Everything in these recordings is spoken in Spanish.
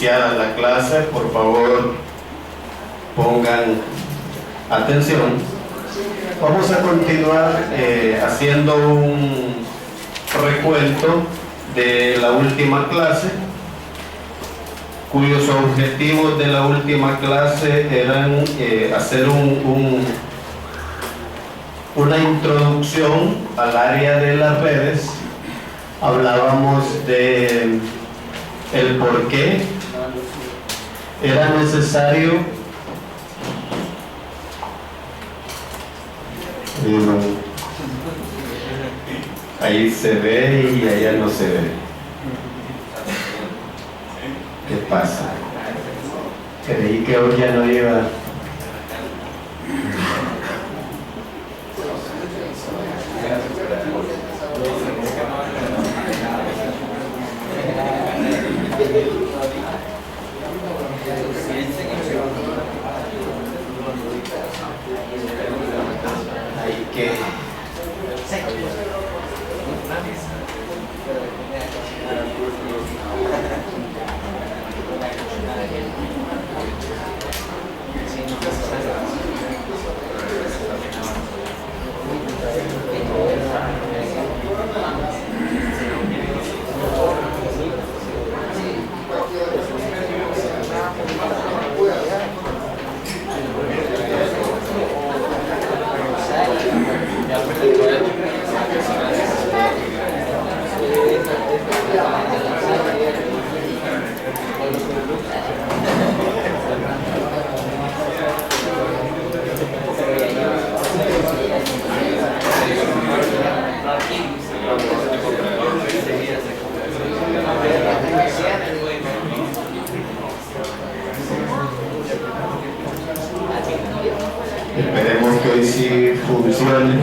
iniciada la clase, por favor pongan atención. Vamos a continuar haciendo un recuento de la última clase, cuyos objetivos de la última clase eran hacer una introducción al área de las redes. Hablábamos de el por qué era necesario ahí se ve y allá no se ve. ¿Qué pasa? Creí que hoy ya no iba. Esperemos que hoy sí funcione.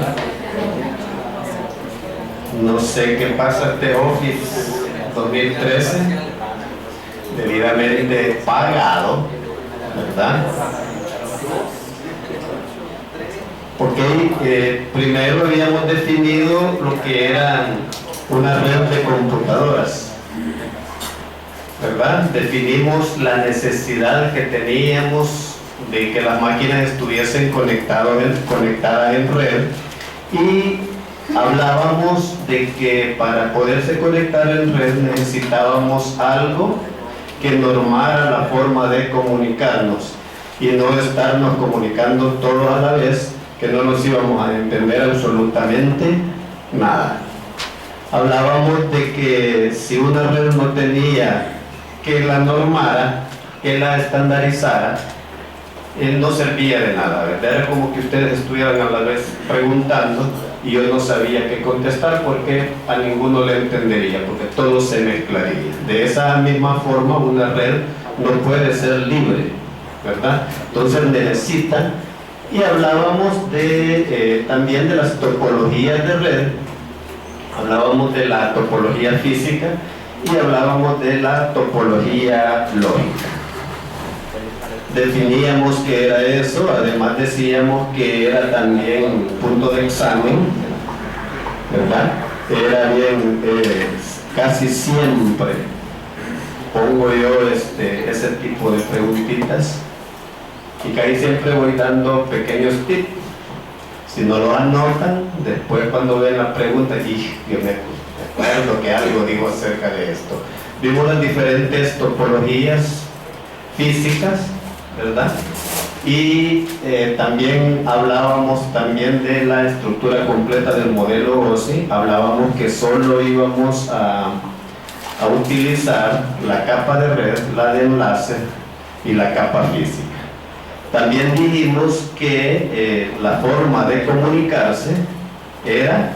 No sé qué pasa este Office 2013, debidamente pagado, ¿verdad? Porque primero habíamos definido lo que era una red de computadoras, ¿verdad? Definimos la necesidad que teníamos de que las máquinas estuviesen conectadas en red, y hablábamos de que para poderse conectar en red necesitábamos algo que normara la forma de comunicarnos y no estarnos comunicando todos a la vez, que no nos íbamos a entender absolutamente nada. Hablábamos de que si una red no tenía que la normara, que la estandarizara, no servía de nada, ¿verdad? Era como que ustedes estuvieran a la vez preguntando y yo no sabía qué contestar, porque a ninguno le entendería, porque todo se mezclaría. De esa misma forma, una red no puede ser libre, ¿verdad? Entonces necesita. Y hablábamos también de las topologías de red. Hablábamos de la topología física y hablábamos de la topología lógica. Definíamos qué era eso, además decíamos que era también punto de examen, ¿verdad? Era bien, casi siempre pongo yo ese tipo de preguntitas, y que ahí siempre voy dando pequeños tips. Si no lo anotan, después cuando ven la pregunta, yo me acuerdo que algo digo acerca de esto. Vimos las diferentes topologías físicas, ¿verdad? Y también hablábamos también de la estructura completa del modelo OSI. Hablábamos que solo íbamos a utilizar la capa de red, la de enlace y la capa física. También dijimos que la forma de comunicarse era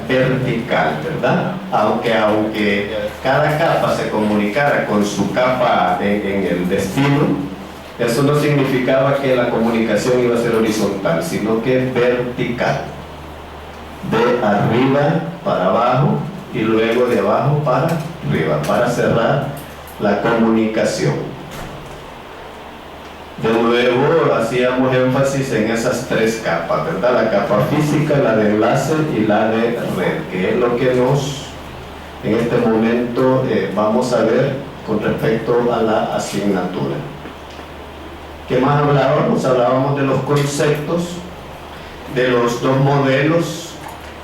vertical, ¿verdad? Aunque cada capa se comunicara con su capa en el destino, eso no significaba que la comunicación iba a ser horizontal, sino que vertical, de arriba para abajo y luego de abajo para arriba, para cerrar la comunicación. De nuevo hacíamos énfasis en esas tres capas, ¿verdad? La capa física, la de enlace y la de red, que es lo que en este momento vamos a ver con respecto a la asignatura. ¿Qué más hablábamos? Hablábamos de los conceptos, de los dos modelos,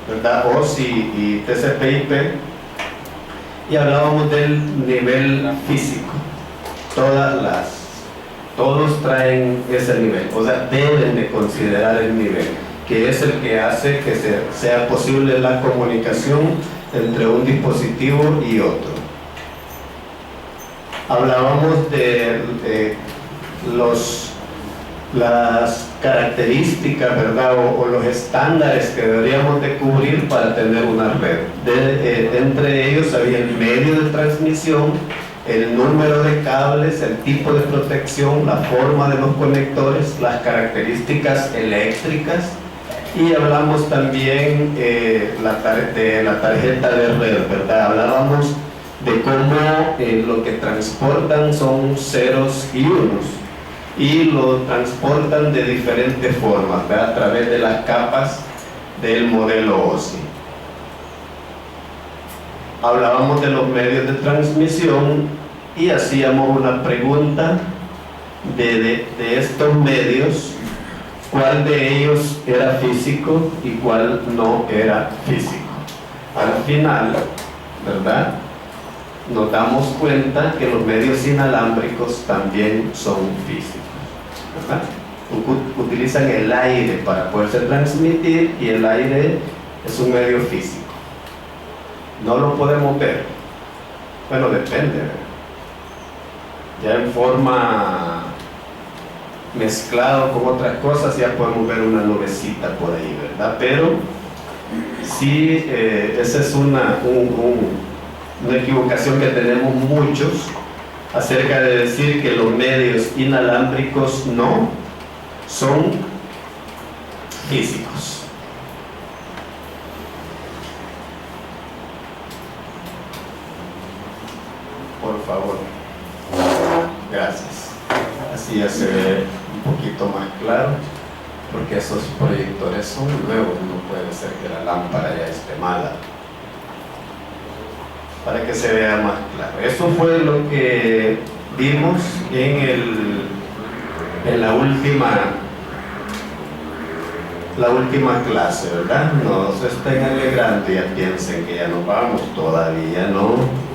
¿verdad? OSI y TCP/IP, y hablábamos del nivel físico. Todos traen ese nivel, o sea, deben de considerar el nivel, que es el que hace que sea posible la comunicación entre un dispositivo y otro. Hablábamos de las características, ¿verdad? O los estándares que deberíamos de cubrir para tener una red. Entre ellos había el medio de transmisión, el número de cables, el tipo de protección, la forma de los conectores, las características eléctricas, y hablamos también de la tarjeta de red, ¿verdad? Hablábamos de cómo lo que transportan son ceros y unos, y lo transportan de diferentes formas, ¿verdad? A través de las capas del modelo OSI. Hablábamos de los medios de transmisión y hacíamos una pregunta de estos medios, cuál de ellos era físico y cuál no era físico. Al final, ¿verdad?, nos damos cuenta que los medios inalámbricos también son físicos, ¿verdad? Utilizan el aire para poderse transmitir, y el aire es un medio físico. No lo podemos ver. Bueno, depende, ¿verdad? Ya en forma mezclado con otras cosas ya podemos ver una nubecita por ahí, ¿verdad? Pero sí, esa es una equivocación que tenemos muchos acerca de decir que los medios inalámbricos no son físicos. Por favor. Gracias. Así ya se ve un poquito más claro, porque esos proyectores son nuevos, no puede ser que la lámpara ya esté mala. Para que se vea más claro. Eso fue lo que vimos en la última clase, ¿verdad? No se estén alegrando y ya piensen que ya nos vamos, todavía no.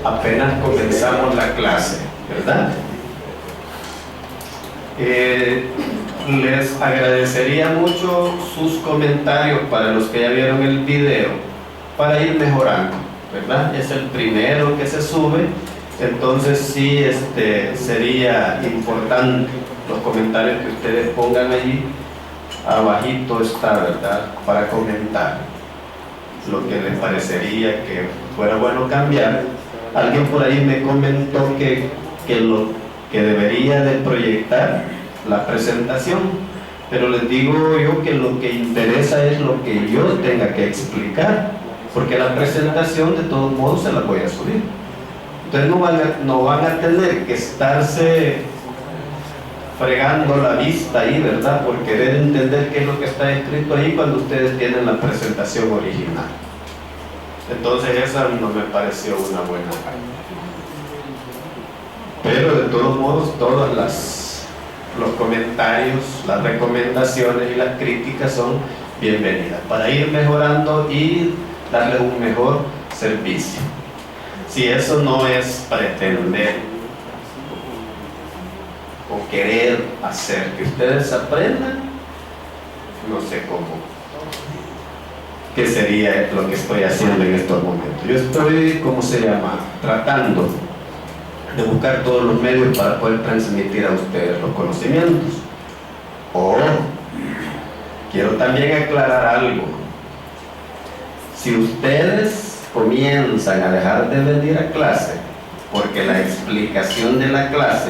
Apenas comenzamos la clase, ¿verdad? Les agradecería mucho sus comentarios para los que ya vieron el video, para ir mejorando, ¿verdad? Es el primero que se sube, entonces sí, sería importante los comentarios que ustedes pongan allí. Abajito está, ¿verdad?, para comentar lo que les parecería que fuera bueno cambiar. Alguien por ahí me comentó que debería de proyectar la presentación, pero les digo yo que lo que interesa es lo que yo tenga que explicar, porque la presentación de todos modos se la voy a subir. Entonces no van a tener que estarse fregando la vista ahí, ¿verdad?, por querer entender qué es lo que está escrito ahí cuando ustedes tienen la presentación original. Entonces esa no me pareció una buena idea. Pero de todos modos, todos los comentarios, las recomendaciones y las críticas son bienvenidas para ir mejorando y darles un mejor servicio. Si eso no es pretender o querer hacer que ustedes aprendan, no sé cómo. ¿Qué sería lo que estoy haciendo en estos momentos? Yo estoy, tratando de buscar todos los medios para poder transmitir a ustedes los conocimientos. Quiero también aclarar algo. Si ustedes comienzan a dejar de venir a clase porque la explicación de la clase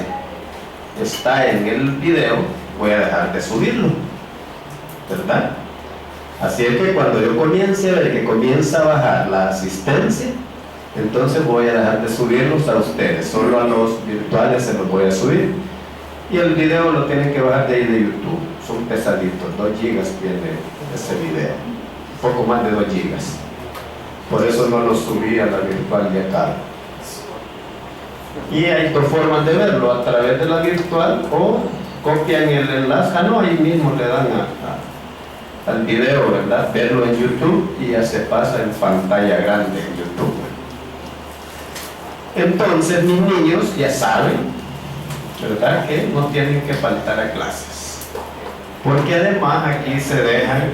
está en el video, voy a dejar de subirlo, ¿verdad? Así es que cuando yo comience a ver que comienza a bajar la asistencia, entonces voy a dejar de subirlos a ustedes, solo a los virtuales se los voy a subir. Y el video lo tienen que bajar de ahí de YouTube, son pesaditos, 2 gigas tiene ese video, poco más de 2 gigas. Por eso no lo subí a la virtual de acá. Y hay 2 formas de verlo, a través de la virtual o copian el enlace, no, ahí mismo le dan al video, ¿verdad? Verlo en YouTube y ya se pasa en pantalla grande en YouTube. Entonces mis niños ya saben, ¿verdad?, que no tienen que faltar a clases, porque además aquí se dejan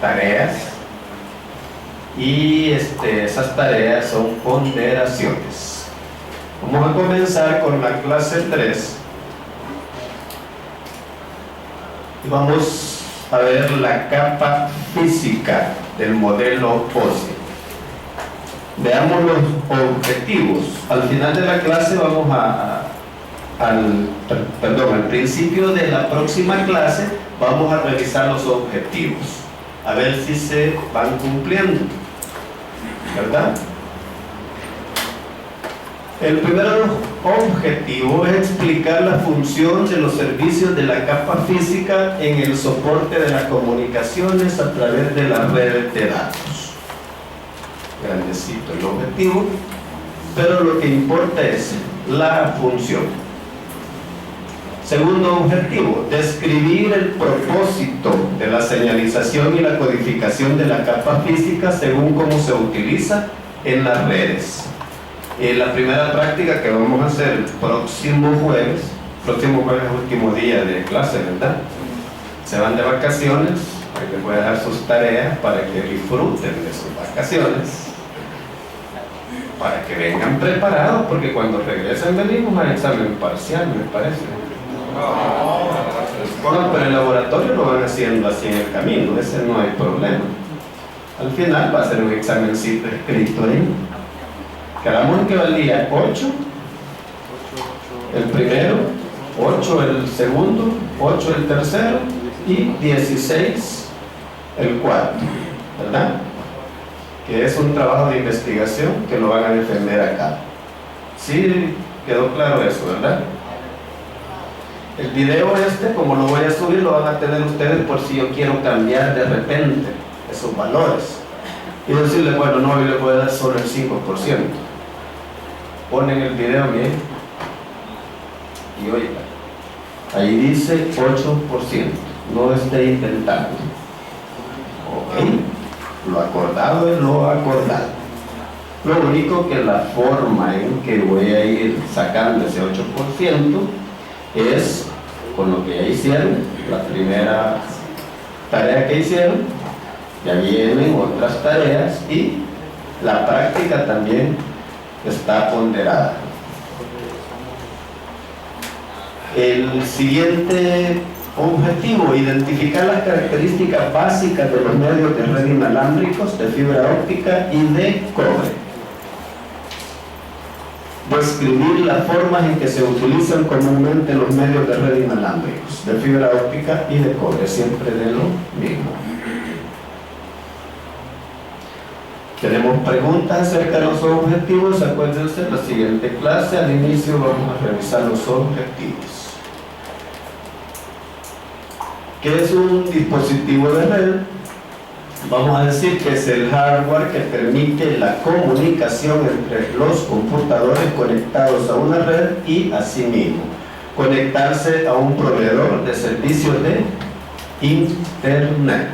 tareas y esas tareas son ponderaciones. Vamos a comenzar con la clase 3 y vamos a ver la capa física del modelo óseo. Veamos los objetivos. Al final de la clase vamos al principio de la próxima clase vamos a revisar los objetivos, a ver si se van cumpliendo, ¿verdad? El primer objetivo es explicar la función de los servicios de la capa física en el soporte de las comunicaciones a través de las redes de datos. Grandecito el objetivo, pero lo que importa es la función. Segundo objetivo, describir el propósito de la señalización y la codificación de la capa física según cómo se utiliza en las redes. La primera práctica que vamos a hacer el próximo jueves es último día de clase, ¿verdad? Se van de vacaciones, hay que pueden dejar sus tareas para que disfruten de sus vacaciones, para que vengan preparados, porque cuando regresen venimos al examen parcial, me parece. Bueno, pero el laboratorio lo van haciendo así en el camino, ese no hay problema. Al final va a ser un examencito escrito ahí. Quedamos que valía 8 el primero, 8 el segundo, 8 el tercero y 16 el cuarto, ¿verdad? Que es un trabajo de investigación que lo van a defender acá. Sí, quedó claro eso, ¿verdad? El video como lo voy a subir, lo van a tener ustedes por si yo quiero cambiar de repente esos valores y decirle, bueno, no, yo le voy a dar solo el 5%. Ponen el video bien y oigan, ahí dice 8%, no esté intentando. Ok, lo acordado es lo acordado. Lo único que la forma en que voy a ir sacando ese 8% es con lo que ya hicieron, la primera tarea que hicieron, ya vienen otras tareas y la práctica también está ponderada. El siguiente objetivo, identificar las características básicas de los medios de red inalámbricos, de fibra óptica y de cobre. Describir las formas en que se utilizan comúnmente los medios de red inalámbricos, de fibra óptica y de cobre, siempre de lo mismo. Tenemos preguntas acerca de los objetivos. Acuérdense, en la siguiente clase, al inicio, vamos a revisar los objetivos. ¿Qué es un dispositivo de red? Vamos a decir que es el hardware que permite la comunicación entre los computadores conectados a una red y a sí mismo conectarse a un proveedor de servicios de Internet.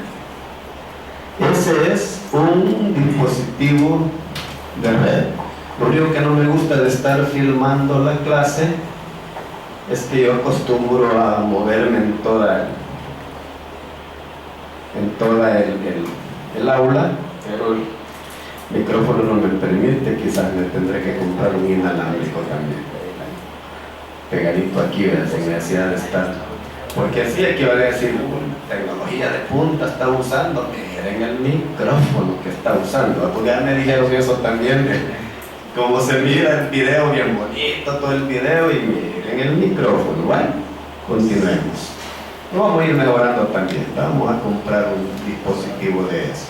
Ese es un dispositivo de red. Lo único que no me gusta de estar filmando la clase es que yo acostumbro a moverme en toda el aula, pero el micrófono no me permite. Quizás me tendré que comprar un inalámbrico también, pegadito aquí, sin necesidad de estar, porque así aquí van a decir, tecnología de punta está usando, miren el micrófono que está usando, porque ya me dijeron eso también, como se mira el video bien bonito, todo el video, y miren el micrófono. Bueno, continuemos. Lo vamos a ir mejorando también. Vamos a comprar un dispositivo de eso.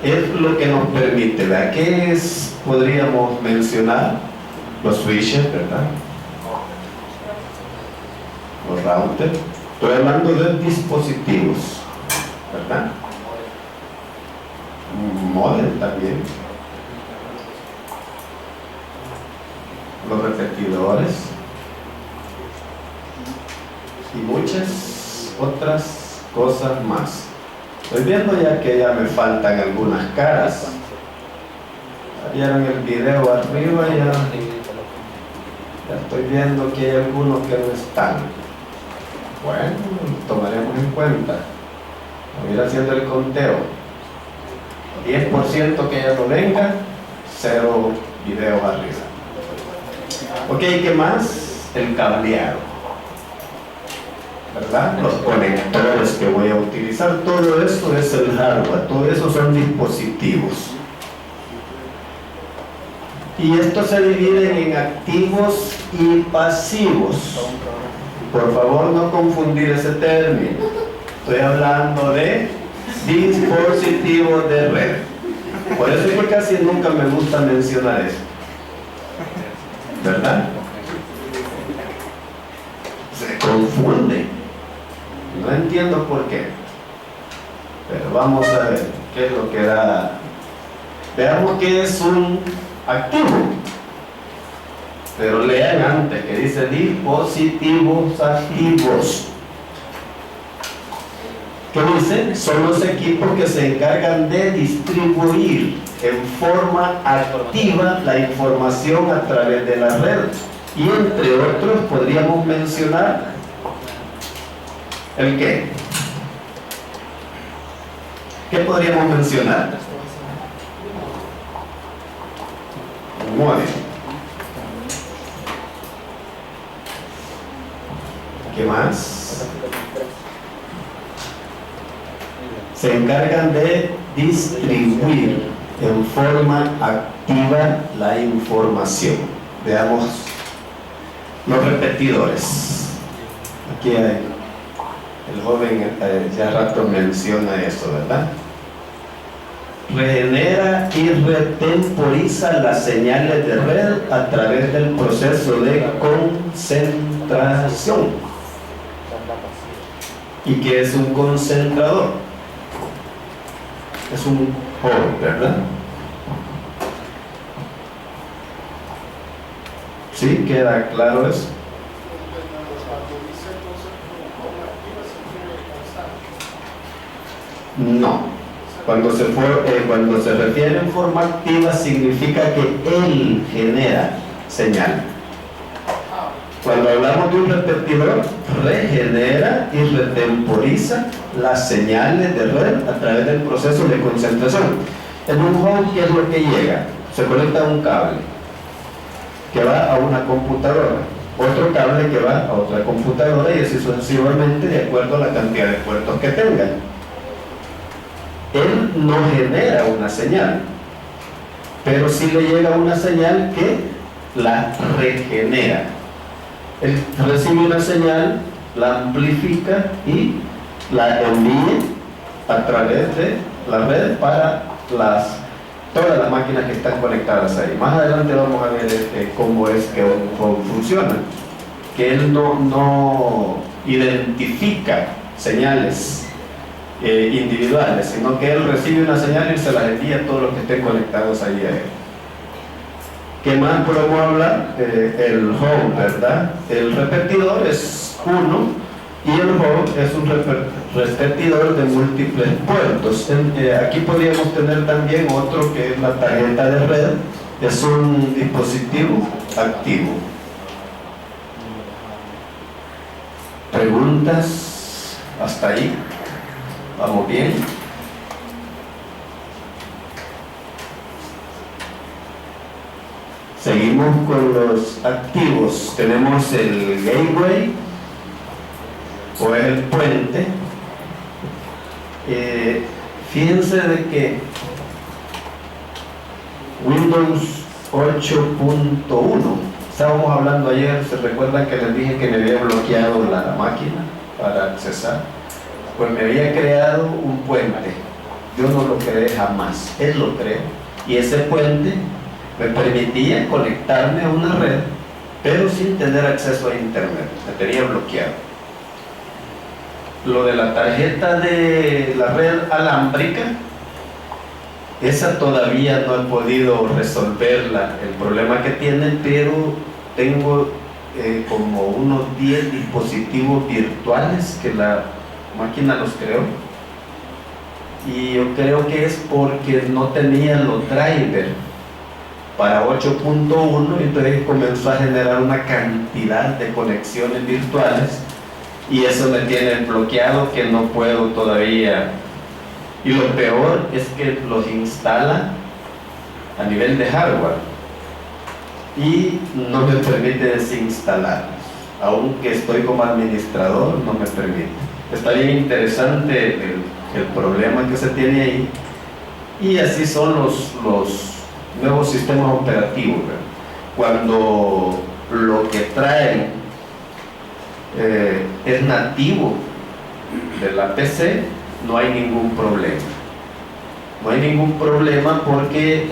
Es lo que nos permite, ¿verdad? ¿Qué es? Podríamos mencionar los switches, ¿verdad? Los routers. Estoy hablando de dispositivos, ¿verdad? Un modem también. Los repetidores. Y muchas otras cosas más. Estoy viendo ya que ya me faltan algunas caras. ¿Vieron el video arriba? Ya estoy viendo que hay algunos que no están. Bueno, tomaremos en cuenta. Voy a ir haciendo el conteo. 10% que ya no venga, 0 videos arriba. Ok, ¿qué más? El cableado, ¿verdad? Los conectores que voy a utilizar, todo eso es el hardware, todo eso son dispositivos. Y estos se dividen en activos y pasivos. Por favor, no confundir ese término. Estoy hablando de dispositivos de red. Por eso es que casi nunca me gusta mencionar eso, ¿verdad? Se confunde. No entiendo por qué. Pero vamos a ver qué es lo que da. Veamos qué es un activo. Pero lean antes que dice dispositivos activos. ¿Qué dice? Son los equipos que se encargan de distribuir en forma activa la información a través de la red. Y entre otros podríamos mencionar ¿el qué? ¿Qué podríamos mencionar? Un modem. ¿Qué más? Se encargan de distribuir en forma activa la información. Veamos los repetidores. Aquí hay, el joven ya rato menciona eso, ¿verdad? Regenera y retemporiza las señales de red a través del proceso de concentración. ¿Y qué es un concentrador? Es un hub, ¿verdad? ¿Sí? ¿Queda claro eso? No. Cuando se refiere en forma activa significa que él genera señal. Cuando hablamos de un repetidor, regenera y retemporiza las señales de red a través del proceso de concentración. En un hub, ¿qué es lo que llega? Se conecta un cable que va a una computadora, otro cable que va a otra computadora y así sucesivamente de acuerdo a la cantidad de puertos que tenga. Él no genera una señal, pero sí le llega una señal que la regenera. Él recibe una señal, la amplifica y la envía a través de la red para todas las máquinas que están conectadas ahí. Más adelante vamos a ver cómo es que funciona. Que él no identifica señales individuales, sino que él recibe una señal y se las envía a todos los que estén conectados ahí a él. ¿Qué más podemos hablar? El hub, ¿verdad? El repetidor es uno y el hub es un repetidor de múltiples puertos. Aquí podríamos tener también otro que es la tarjeta de red, es un dispositivo activo. ¿Preguntas hasta ahí? ¿Vamos bien? Seguimos con los activos. Tenemos el gateway o el puente. Fíjense de que Windows 8.1 Estábamos hablando ayer, ¿se recuerdan que les dije que me había bloqueado la máquina para accesar? Pues me había creado un puente. Yo no lo creé jamás, él lo creó. Y ese puente me permitía conectarme a una red, pero sin tener acceso a internet, me tenía bloqueado. Lo de la tarjeta de la red alámbrica, esa todavía no he podido resolverla, el problema que tiene, pero tengo como unos 10 dispositivos virtuales que la máquina los creó, y yo creo que es porque no tenía los drivers para 8.1, y entonces comenzó a generar una cantidad de conexiones virtuales, y eso me tiene bloqueado, que no puedo todavía. Y lo peor es que los instala a nivel de hardware y no me permite desinstalarlos, aunque estoy como administrador, no me permite. Está bien interesante el problema que se tiene ahí, y así son los nuevos sistemas operativos, ¿verdad? Cuando lo que traen es nativo de la PC, no hay ningún problema. No hay ningún problema porque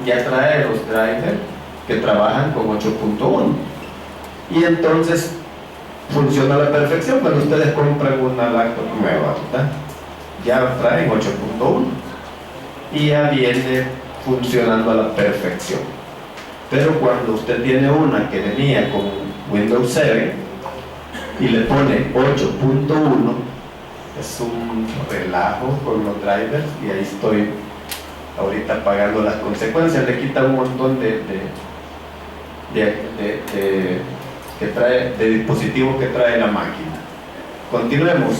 ya trae los drivers que trabajan con 8.1, y entonces funciona a la perfección. Cuando ustedes compran una laptop nueva, ¿verdad?, ya traen 8.1 y ya viene funcionando a la perfección. Pero cuando usted tiene una que venía con Windows 7 y le pone 8.1, es un relajo con los drivers, y ahí estoy ahorita pagando las consecuencias. Le quita un montón de dispositivos que trae la máquina. Continuemos.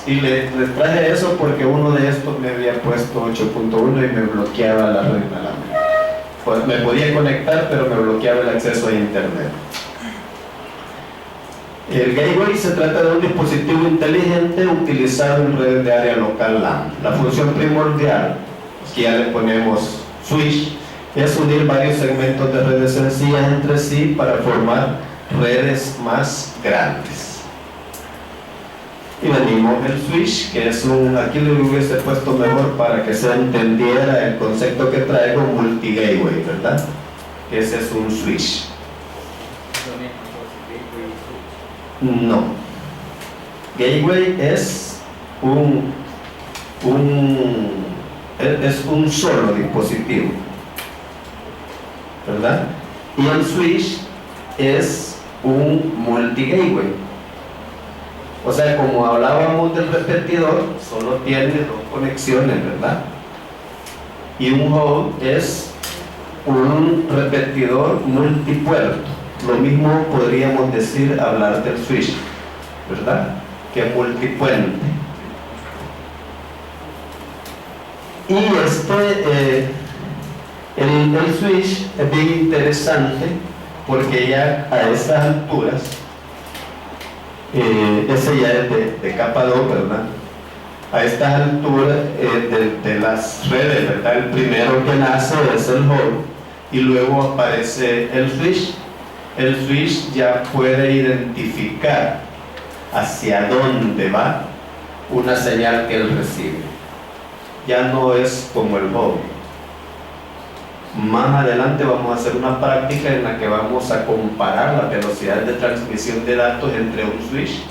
Y les traje eso porque uno de estos me había puesto 8.1 y me bloqueaba la red inalámbrica. Pues me podía conectar, pero me bloqueaba el acceso a internet. El gateway se trata de un dispositivo inteligente utilizado en redes de área local LAN. La función primordial, que ya le ponemos switch, es unir varios segmentos de redes sencillas entre sí para formar redes más grandes. Y venimos el switch, que es aquí le hubiese puesto mejor para que se entendiera el concepto que traigo, multi-gateway, ¿verdad? Ese es un switch. No. Gateway es un solo dispositivo, ¿verdad? Y el switch es un multi-gateway. O sea, como hablábamos del repetidor, solo tiene 2 conexiones, ¿verdad? Y un hub es un repetidor multipuerto. Lo mismo podríamos decir, hablar del switch, ¿verdad?, que multipuente. Y el switch es bien interesante porque ya a estas alturas, ese ya es de capa 2, ¿verdad? A estas alturas de las redes, ¿verdad?, el primero que nace es el hub, y luego aparece el switch. El switch ya puede identificar hacia dónde va una señal que él recibe. Ya no es como el hub. Más adelante vamos a hacer una práctica en la que vamos a comparar la velocidad de transmisión de datos entre un switch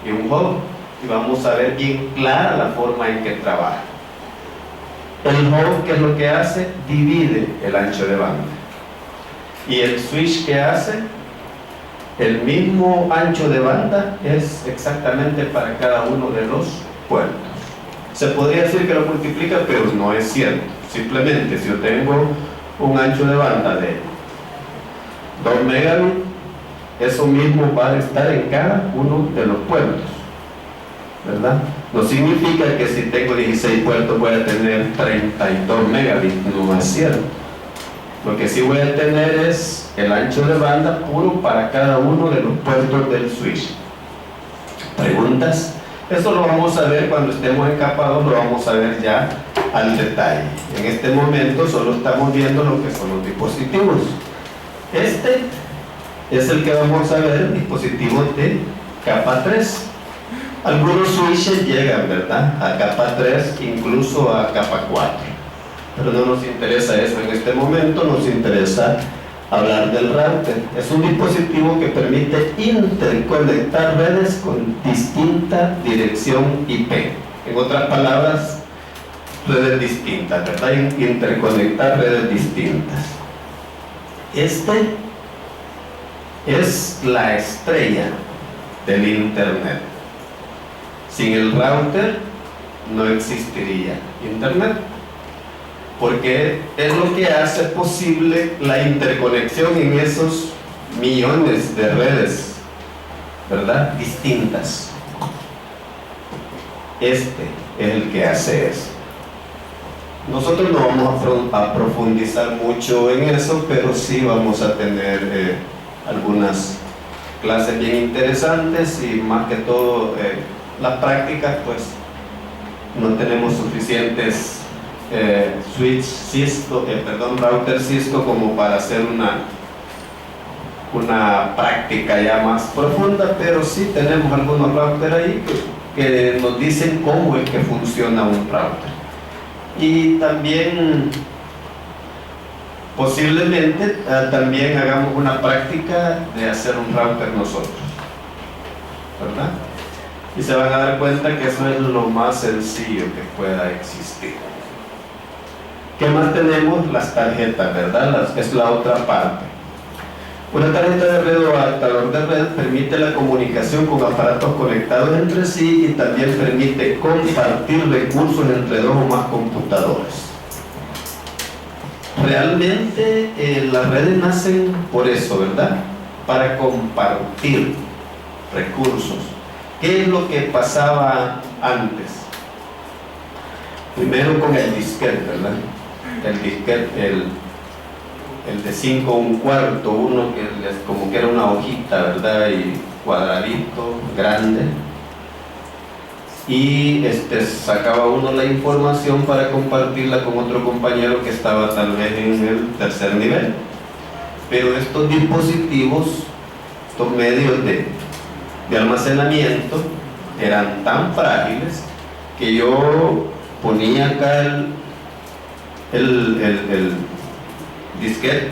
y un hub, y vamos a ver bien clara la forma en que trabaja. El hub, ¿qué es lo que hace? Divide el ancho de banda. Y el switch, ¿qué hace? El mismo ancho de banda es exactamente para cada uno de los puertos. Se podría decir que lo multiplica, pero no es cierto. Simplemente, si yo tengo un ancho de banda de 2 megabits, eso mismo va a estar en cada uno de los puertos, ¿verdad? No significa que si tengo 16 puertos voy a tener 32 megabits, no es cierto. Lo que sí voy a tener es el ancho de banda puro para cada uno de los puertos del switch. ¿Preguntas? Eso lo vamos a ver cuando estemos en capa 2, lo vamos a ver ya al detalle. En este momento solo estamos viendo lo que son los dispositivos. es el que vamos a ver en dispositivos de capa 3. Algunos switches llegan, ¿verdad?, a capa 3, incluso a capa 4. Pero no nos interesa eso en este momento, nos interesa hablar del router. Es un dispositivo que permite interconectar redes con distinta dirección IP. En otras palabras, redes distintas, ¿verdad? Interconectar redes distintas. Este es la estrella del Internet. Sin el router no existiría Internet, porque es lo que hace posible la interconexión en esos millones de redes, ¿verdad?, distintas. Este es el que hace eso. Nosotros no vamos a profundizar mucho en eso, pero sí vamos a tener algunas clases bien interesantes, y más que todo las prácticas, pues no tenemos suficientes router Cisco como para hacer una práctica ya más profunda, pero sí tenemos algunos routers ahí que nos dicen cómo es que funciona un router. Y también posiblemente también hagamos una práctica de hacer un router nosotros, ¿verdad? Y se van a dar cuenta que eso es lo más sencillo que pueda existir. ¿Qué más tenemos? Las tarjetas, ¿verdad? Es la otra parte. Una tarjeta de red o adaptador de red permite la comunicación con aparatos conectados entre sí, y también permite compartir recursos entre dos o más computadores. Realmente las redes nacen por eso, ¿verdad? Para compartir recursos. ¿Qué es lo que pasaba antes? Primero con el disquete, ¿verdad? El disquete, el de 5 1/4, uno que como que era una hojita, ¿verdad?, y cuadradito, grande, y sacaba uno la información para compartirla con otro compañero que estaba tal vez en el tercer nivel. Pero estos dispositivos, estos medios de almacenamiento eran tan frágiles que yo ponía acá el disquete,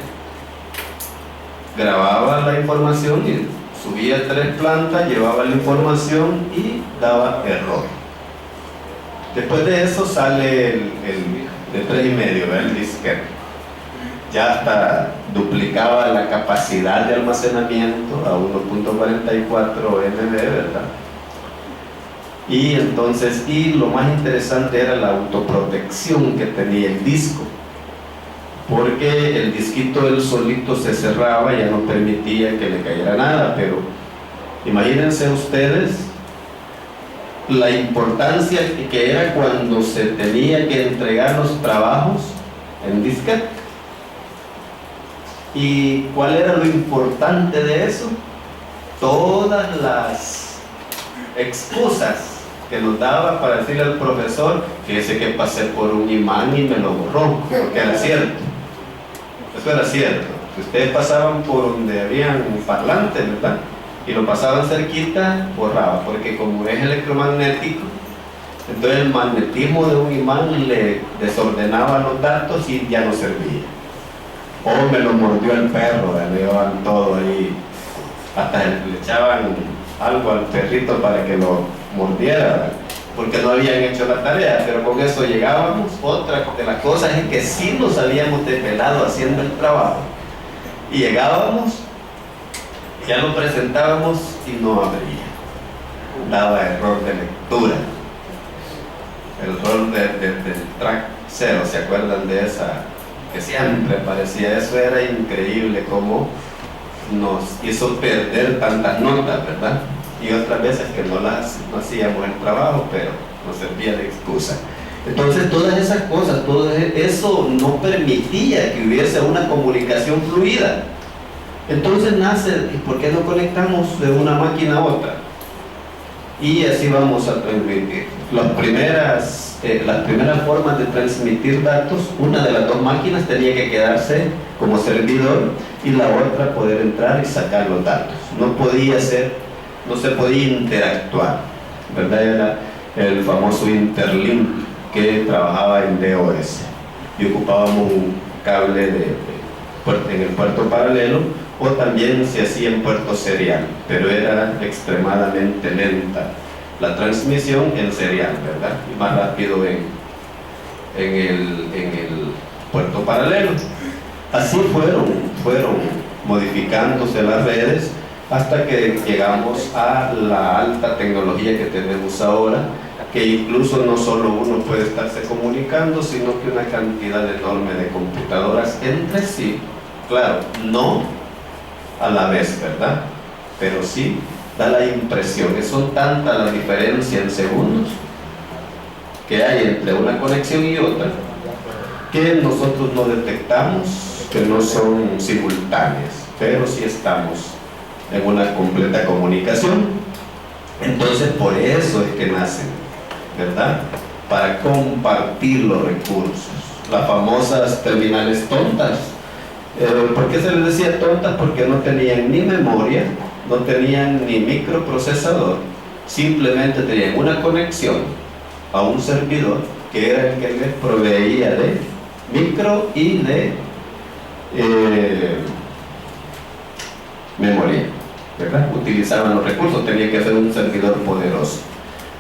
grababa la información y subía 3 plantas, llevaba la información y daba error. Después de eso sale el de 3,5, ¿verdad?, el disquete. Ya hasta duplicaba la capacidad de almacenamiento a 1.44 MB, ¿verdad? Y entonces, lo más interesante era la autoprotección que tenía el disco, porque el disquito él solito se cerraba, ya no permitía que le cayera nada. Pero imagínense ustedes la importancia que era cuando se tenía que entregar los trabajos en disquete. ¿Y cuál era lo importante de eso? Todas las excusas que nos daba para decirle al profesor: fíjese que pasé por un imán y me lo borró, porque era cierto. Eso era cierto. Si ustedes pasaban por donde habían parlantes, ¿verdad?, y lo pasaban cerquita, borraba, porque como es electromagnético, entonces el magnetismo de un imán le desordenaba los datos y ya no servía. O me lo mordió el perro, le llevaban todo ahí, hasta le echaban algo al perrito para que lo mordiera, porque no habían hecho la tarea. Pero con eso llegábamos. Otra de las cosas es que sí nos habíamos desvelado haciendo el trabajo, y llegábamos, ya lo presentábamos y no abría, daba error de lectura, el error del track 0, ¿se acuerdan de esa? Que siempre parecía. Eso era increíble cómo nos hizo perder tantas notas, ¿verdad? Y otras veces que no hacíamos el trabajo, pero nos servía de excusa. Entonces todas esas cosas, todo eso no permitía que hubiese una comunicación fluida. Entonces nace: ¿por qué no conectamos de una máquina a otra? Y así vamos a transmitir. Las primeras formas de transmitir datos, una de las dos máquinas tenía que quedarse como servidor, y la otra poder entrar y sacar los datos. No se podía interactuar, ¿verdad? Era el famoso Interlink que trabajaba en DOS y ocupábamos un cable en el puerto paralelo, o también se hacía en puerto serial, pero era extremadamente lenta la transmisión en serial, ¿verdad? Y más rápido en el puerto paralelo. Así fueron modificándose las redes hasta que llegamos a la alta tecnología que tenemos ahora, que incluso no solo uno puede estarse comunicando, sino que una cantidad enorme de computadoras entre sí, claro, no a la vez, ¿verdad? Pero sí da la impresión que son tantas las diferencias en segundos que hay entre una conexión y otra, que nosotros no detectamos que no son simultáneas, pero sí estamos en una completa comunicación. Entonces por eso es que nacen, ¿verdad? Para compartir los recursos. Las famosas terminales tontas. ¿Por qué se les decía tontas? Porque no tenían ni memoria, no tenían ni microprocesador, simplemente tenían una conexión a un servidor que era el que les proveía de micro y de memoria, ¿verdad? Utilizaban los recursos, tenía que ser un servidor poderoso.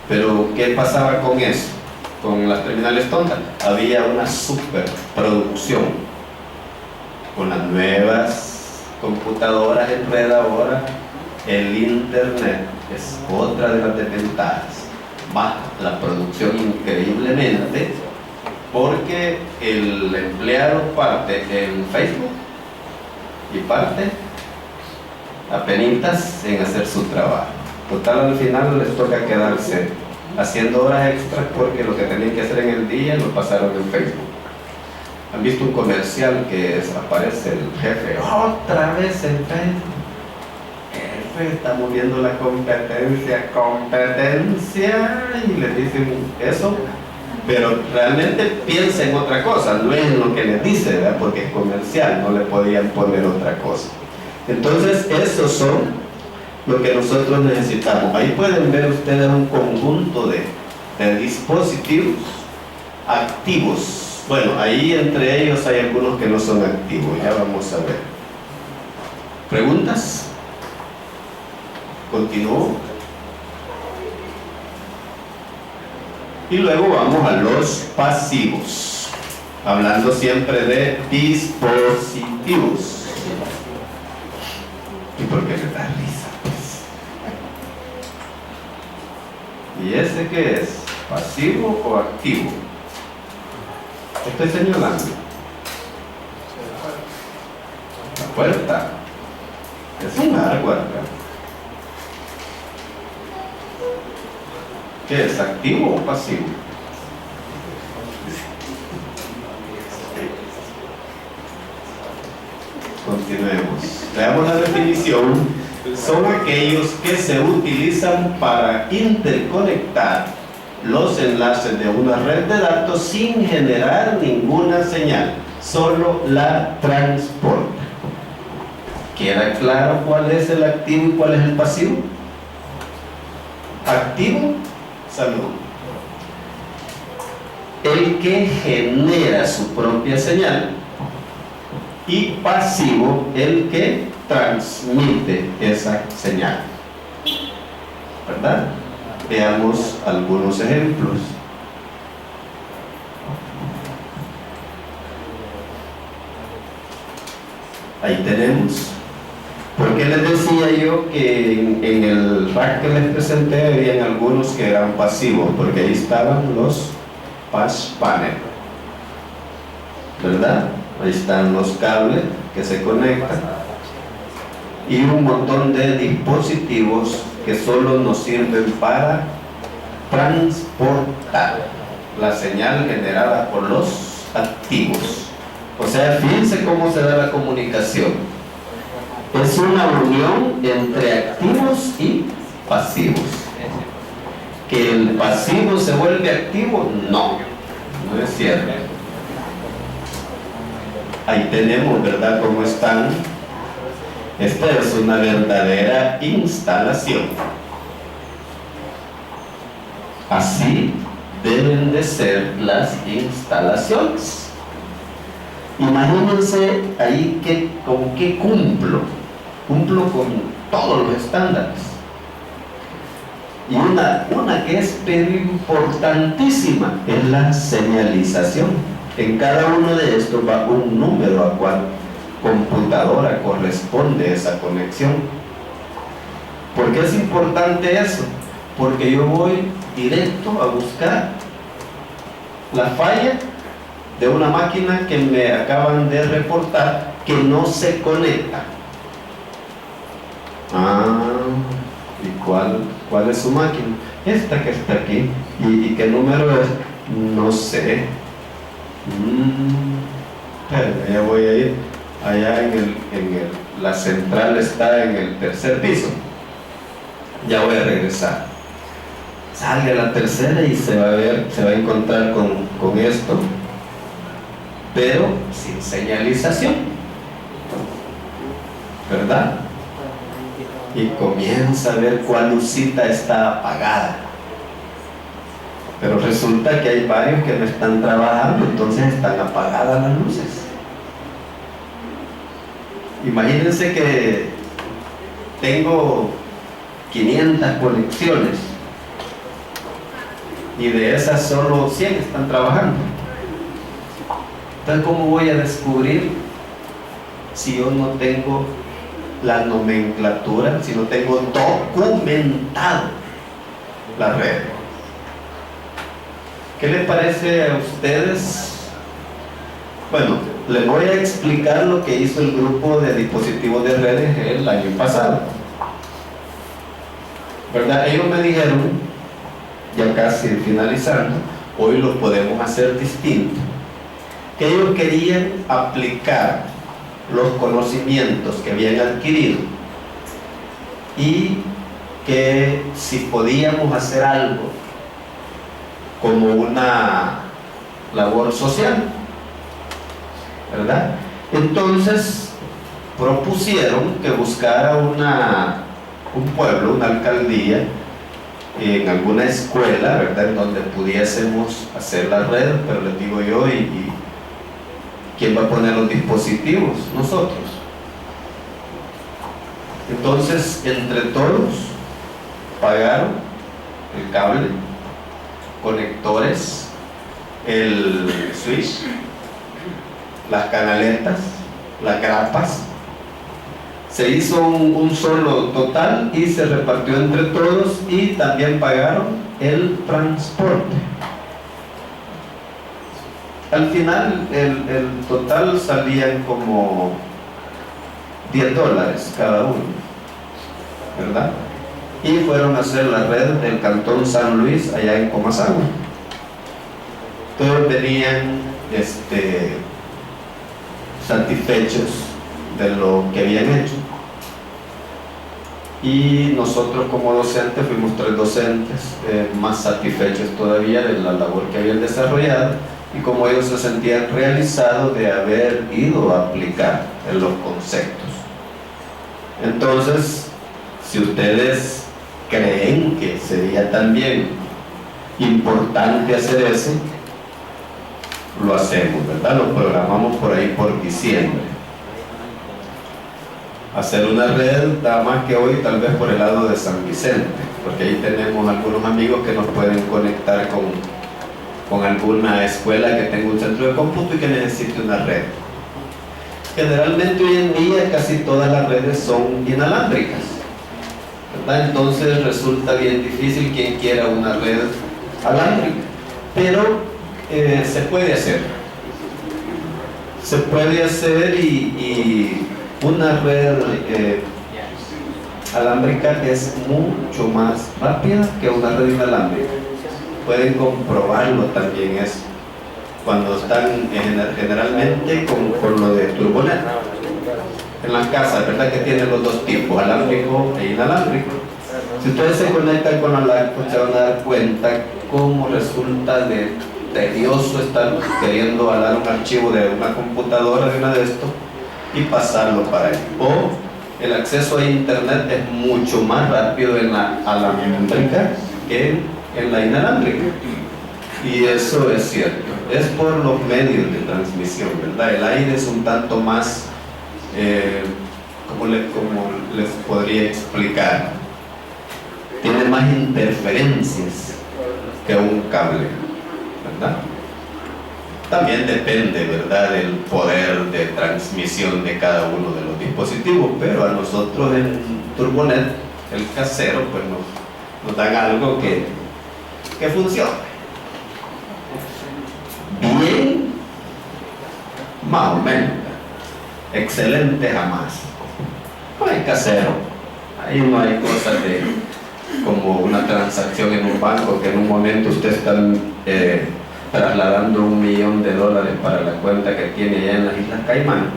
Pero ¿qué pasaba con eso? Con las terminales tontas había una superproducción. Con las nuevas computadoras en red ahora, el internet es otra de las desventajas. Baja la producción increíblemente porque el empleado parte en Facebook y parte apenitas en hacer su trabajo. Total, al final les toca quedarse haciendo horas extras porque lo que tenían que hacer en el día lo pasaron en Facebook. ¿Han visto un comercial que aparece el jefe otra vez en Facebook? Jefe, estamos viendo la competencia, y les dicen eso, pero realmente piensa en otra cosa, no es lo que les dice, ¿verdad? Porque es comercial, no le podían poner otra cosa. Entonces, esos son lo que nosotros necesitamos. Ahí pueden ver ustedes un conjunto de dispositivos activos. Bueno, ahí entre ellos hay algunos que no son activos, ya vamos a ver. ¿Preguntas? ¿Continúo? Y luego vamos a los pasivos, hablando siempre de dispositivos. ¿Y por qué me da risa, pues? ¿Y ese qué es? ¿Pasivo o activo? Estoy señalando. La puerta. Es un árbol acá. ¿Qué es? ¿Activo o pasivo? Continuemos. Veamos la definición. Son aquellos que se utilizan para interconectar los enlaces de una red de datos sin generar ninguna señal, solo la transporta. ¿Queda claro cuál es el activo y cuál es el pasivo? Activo, salud. El que genera su propia señal, y pasivo, el que transmite esa señal, ¿verdad? Veamos algunos ejemplos. Ahí tenemos. ¿Por qué les decía yo que en el rack que les presenté habían algunos que eran pasivos? Porque ahí estaban los patch panel, ¿verdad? Ahí están los cables que se conectan y un montón de dispositivos que solo nos sirven para transportar la señal generada por los activos. O sea, fíjense cómo se da la comunicación. Es una unión entre activos y pasivos. ¿Que el pasivo se vuelve activo? No, no es cierto. Ahí tenemos, ¿verdad?, cómo están Esta es una verdadera instalación. Así deben de ser las instalaciones. Imagínense ahí con qué cumplo. Cumplo con todos los estándares. Y una que es pero importantísima es la señalización. En cada uno de estos va un número a cual computadora corresponde esa conexión. ¿Por qué es importante eso? Porque yo voy directo a buscar la falla de una máquina que me acaban de reportar que no se conecta. ¿Y cuál es su máquina? Esta que está aquí. ¿Y qué número es? No sé. Espérame, ya voy a ir. Allá la central está en el tercer piso. Ya voy a regresar. Sale a la tercera y se va a encontrar con esto, pero sin señalización, ¿verdad? Y comienza a ver cuál lucita está apagada, pero resulta que hay varios que no están trabajando, entonces están apagadas las luces. Imagínense que tengo 500 conexiones y de esas solo 100 están trabajando. Entonces, ¿cómo voy a descubrir si yo no tengo la nomenclatura, si no tengo documentado la red? ¿Qué les parece a ustedes? Bueno, les voy a explicar lo que hizo el grupo de dispositivos de redes el año pasado, ¿verdad? Ellos me dijeron, ya casi finalizando, hoy lo podemos hacer distinto, que ellos querían aplicar los conocimientos que habían adquirido y que si podíamos hacer algo como una labor social, ¿verdad? Entonces propusieron que buscara un pueblo, una alcaldía, en alguna escuela, ¿verdad?, en donde pudiésemos hacer la red, pero les digo yo, ¿y quién va a poner los dispositivos? Nosotros. Entonces, entre todos, pagaron el cable, conectores, el switch, las canaletas, las grapas. Se hizo un solo total y se repartió entre todos, y también pagaron el transporte. Al final el total salían como $10 cada uno, ¿verdad? Y fueron a hacer la red del Cantón San Luis allá en Comasagua. Todos venían satisfechos de lo que habían hecho, y nosotros como docentes fuimos 3 docentes más satisfechos todavía de la labor que habían desarrollado, y como ellos se sentían realizados de haber ido a aplicar en los conceptos. Entonces, si ustedes creen que sería también importante hacer eso, lo hacemos, ¿verdad? Lo programamos por ahí por diciembre. Hacer una red, nada más que hoy, tal vez por el lado de San Vicente, porque ahí tenemos algunos amigos que nos pueden conectar con alguna escuela que tenga un centro de cómputo y que necesite una red. Generalmente hoy en día casi todas las redes son inalámbricas, ¿verdad? Entonces resulta bien difícil quien quiera una red alámbrica, pero se puede hacer. Se puede hacer, y una red alámbrica es mucho más rápida que una red inalámbrica. Pueden comprobarlo también eso cuando están generalmente con lo de turbonet en las casas, ¿verdad?, que tienen los dos tipos, alámbrico e inalámbrico. Si ustedes se conectan con alámbrico, se van a dar cuenta cómo resulta de tedioso estar queriendo jalar un archivo de una computadora, de una de estos, y pasarlo para ahí. O el acceso a internet es mucho más rápido en la alámbrica que en la inalámbrica. Y eso es cierto. Es por los medios de transmisión, ¿verdad? El aire es un tanto más, ¿cómo les podría explicar? Tiene más interferencias que un cable, ¿verdad? También depende, ¿verdad?, del poder de transmisión de cada uno de los dispositivos, pero a nosotros en Turbonet, el casero, pues nos dan algo que funcione. Bien, más o menos. Excelente jamás. No hay casero. Ahí no hay cosas de como una transacción en un banco, que en un momento usted está trasladando $1 millón para la cuenta que tiene allá en las Islas Caimán,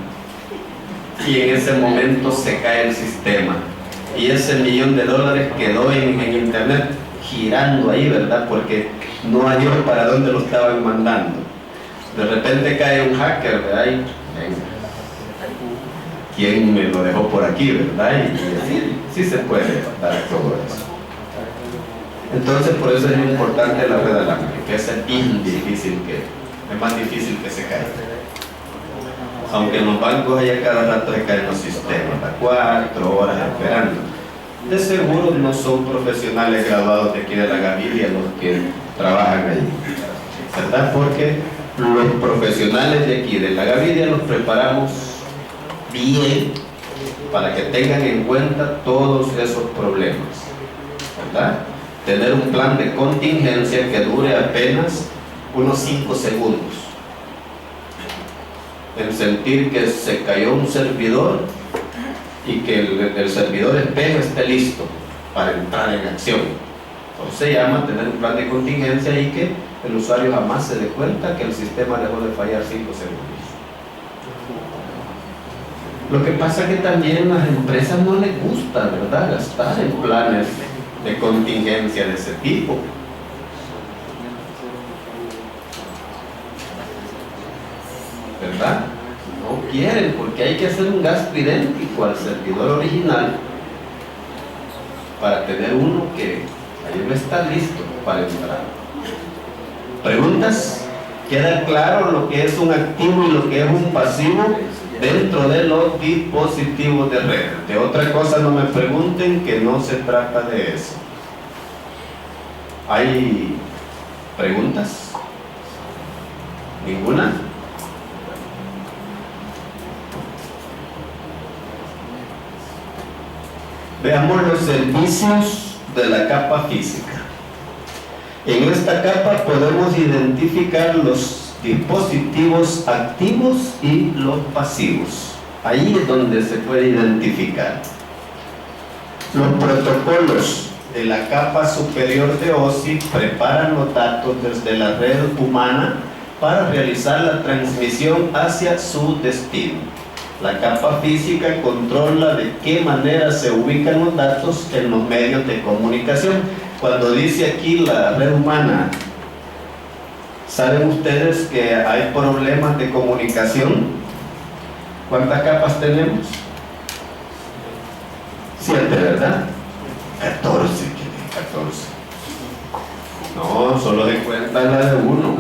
y en ese momento se cae el sistema y ese $1 millón quedó en internet girando ahí, ¿verdad? Porque no halló para dónde lo estaban mandando. De repente cae un hacker, ¿verdad? Y, ¿quién me lo dejó por aquí, verdad? Y así sí se puede dar todo eso. Entonces, por eso es muy importante la red alámbrica, que es bien difícil, es más difícil que se caiga. Aunque en los bancos haya cada rato se caen los sistemas, a 4 horas esperando. De seguro no son profesionales graduados de aquí de la Gaviria los que trabajan ahí, ¿verdad? Porque los profesionales de aquí de la Gaviria los preparamos bien para que tengan en cuenta todos esos problemas, ¿verdad? Tener un plan de contingencia que dure apenas unos 5 segundos. El sentir que se cayó un servidor y que el servidor espejo esté listo para entrar en acción. Entonces se llama tener un plan de contingencia y que el usuario jamás se dé cuenta que el sistema dejó de fallar 5 segundos. Lo que pasa es que también a las empresas no les gusta, ¿verdad?, gastar en planes de contingencia de ese tipo. ¿Verdad? No quieren, porque hay que hacer un gasto idéntico al servidor original para tener uno que ahí no está listo para entrar. ¿Preguntas? ¿Queda claro lo que es un activo y lo que es un pasivo dentro de los dispositivos de red? De otra cosa no me pregunten, que no se trata de eso. ¿Hay preguntas? ¿Ninguna? Veamos los servicios de la capa física. En esta capa podemos identificar los dispositivos activos y los pasivos. Ahí es donde se puede identificar. Los protocolos de la capa superior de OSI preparan los datos desde la red humana para realizar la transmisión hacia su destino. La capa física controla de qué manera se ubican los datos en los medios de comunicación. Cuando dice aquí la red humana, ¿saben ustedes que hay problemas de comunicación? ¿Cuántas capas tenemos? 7, ¿verdad? 14. No, solo de cuenta la de uno,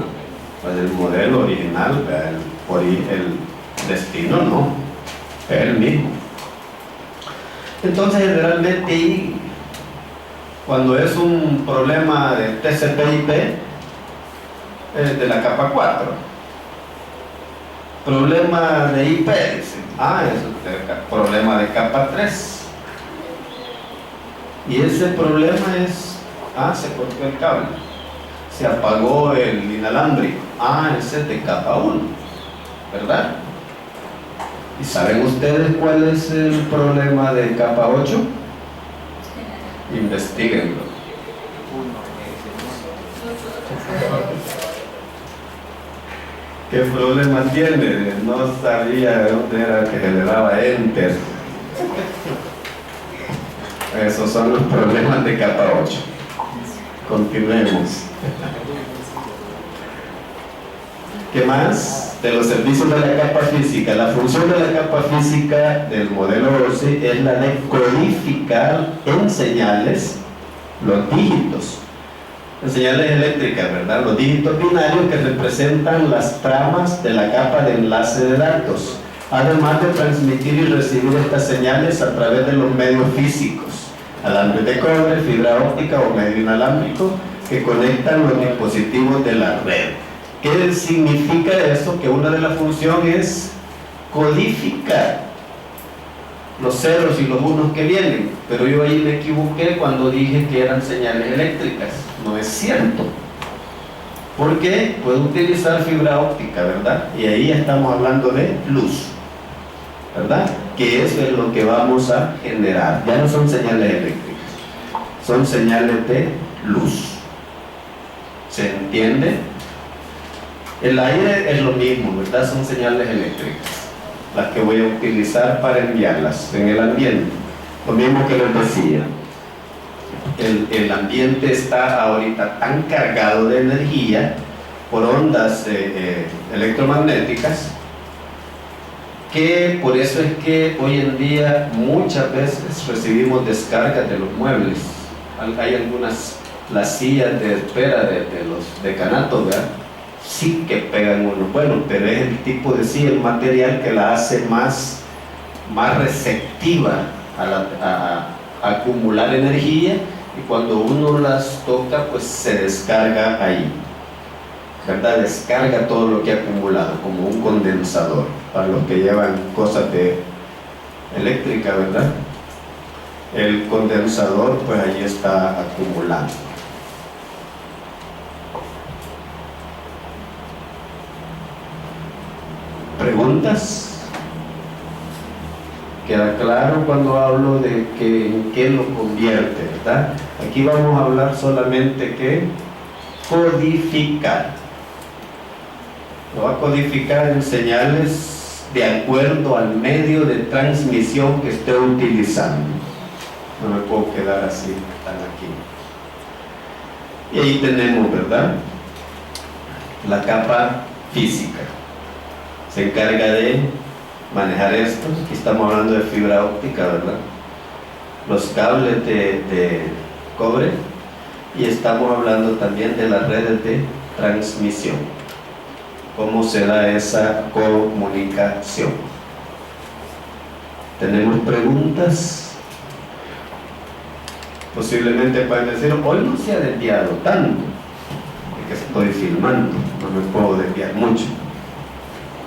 la del modelo original, el destino no, es el mismo. Entonces generalmente cuando es un problema de TCP/IP, es de la capa 4. Problema de IP, es el problema de capa 3. Y ese problema es, se cortó el cable, se apagó el inalámbrico, ese es de capa 1, ¿verdad? ¿Y saben ustedes cuál es el problema de capa 8? Investíguenlo. ¿Qué problema tiene? No sabía dónde era que se le daba enter. Esos son los problemas de capa 8. Continuemos. ¿Qué más? de los servicios de la capa física. La función de la capa física del modelo ORSI es la de codificar en señales los dígitos, en señales eléctricas, ¿verdad? Los dígitos binarios que representan las tramas de la capa de enlace de datos, además de transmitir y recibir estas señales a través de los medios físicos, alambres de cobre, fibra óptica o medio inalámbrico, que conectan los dispositivos de la red. ¿Qué significa eso? Que una de las funciones es codificar los ceros y los unos que vienen, pero yo ahí me equivoqué cuando dije que eran señales eléctricas. No es cierto, porque puedo utilizar fibra óptica, ¿verdad? Y ahí estamos hablando de luz, ¿verdad? Que eso es lo que vamos a generar. Ya no son señales eléctricas, son señales de luz. ¿Se entiende? El aire es lo mismo, ¿verdad? Son señales eléctricas las que voy a utilizar para enviarlas en el ambiente. Lo mismo que les decía, el ambiente está ahorita tan cargado de energía por ondas electromagnéticas, que por eso es que hoy en día muchas veces recibimos descargas de los muebles. Hay algunas, las sillas de espera de los decanatos, ¿verdad? Sí que pegan uno, bueno, pero es el tipo de silla, el material que la hace más receptiva a acumular energía, y cuando uno las toca, pues se descarga ahí, ¿verdad? Descarga todo lo que ha acumulado, como un condensador, para los que llevan cosas de eléctrica, ¿verdad? El condensador, pues ahí está acumulando. ¿Preguntas? Queda claro cuando hablo de que en qué lo convierte, ¿verdad? Aquí vamos a hablar solamente que codificar. Lo va a codificar en señales de acuerdo al medio de transmisión que esté utilizando. No me puedo quedar así, tan aquí. Y ahí tenemos, ¿verdad? La capa física. Se encarga de manejar esto. Aquí estamos hablando de fibra óptica, ¿verdad? Los cables de cobre, y estamos hablando también de las redes de transmisión. ¿Cómo se da esa comunicación? ¿Tenemos preguntas? Posiblemente pueden decir, hoy no se ha desviado tanto, porque estoy filmando, no me puedo desviar mucho.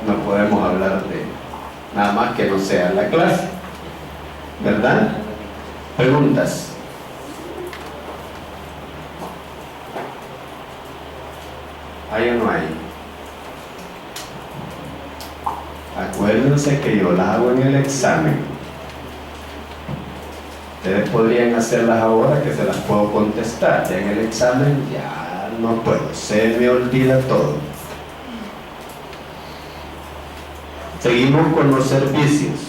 No podemos hablar de nada más que no sea la clase, ¿verdad? ¿Preguntas? ¿Hay o no hay? Acuérdense que yo las hago en el examen. Ustedes podrían hacerlas ahora, que se las puedo contestar. Ya en el examen ya no puedo, se me olvida todo. Seguimos con los servicios.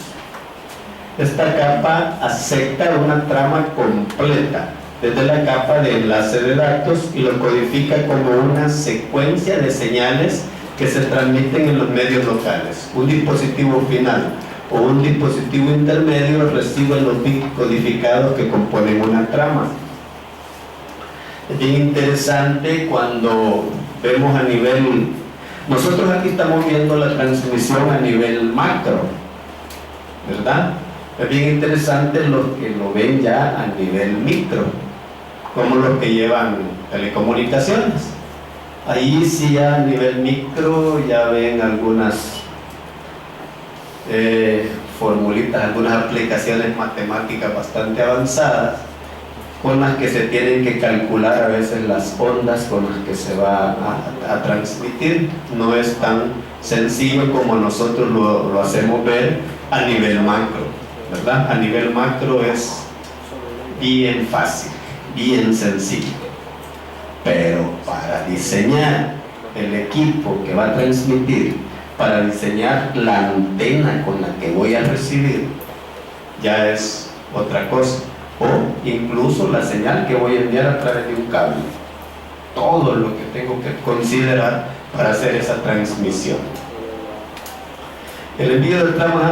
Esta capa acepta una trama completa desde la capa de enlace de datos y lo codifica como una secuencia de señales que se transmiten en los medios locales. Un dispositivo final o un dispositivo intermedio recibe los bits codificados que componen una trama. Es bien interesante cuando vemos a nivel... Nosotros aquí estamos viendo la transmisión a nivel macro, ¿verdad? Es bien interesante los que lo ven ya a nivel micro, como los que llevan telecomunicaciones. Ahí sí ya a nivel micro ya ven algunas formulitas, algunas aplicaciones matemáticas bastante avanzadas, con las que se tienen que calcular a veces las ondas con las que se va a transmitir. No es tan sencillo como nosotros lo hacemos ver a nivel macro, ¿verdad? A nivel macro es bien fácil, bien sencillo. Pero para diseñar el equipo que va a transmitir, para diseñar la antena con la que voy a recibir, ya es otra cosa. O incluso la señal que voy a enviar a través de un cable. Todo lo que tengo que considerar para hacer esa transmisión. El envío de tramas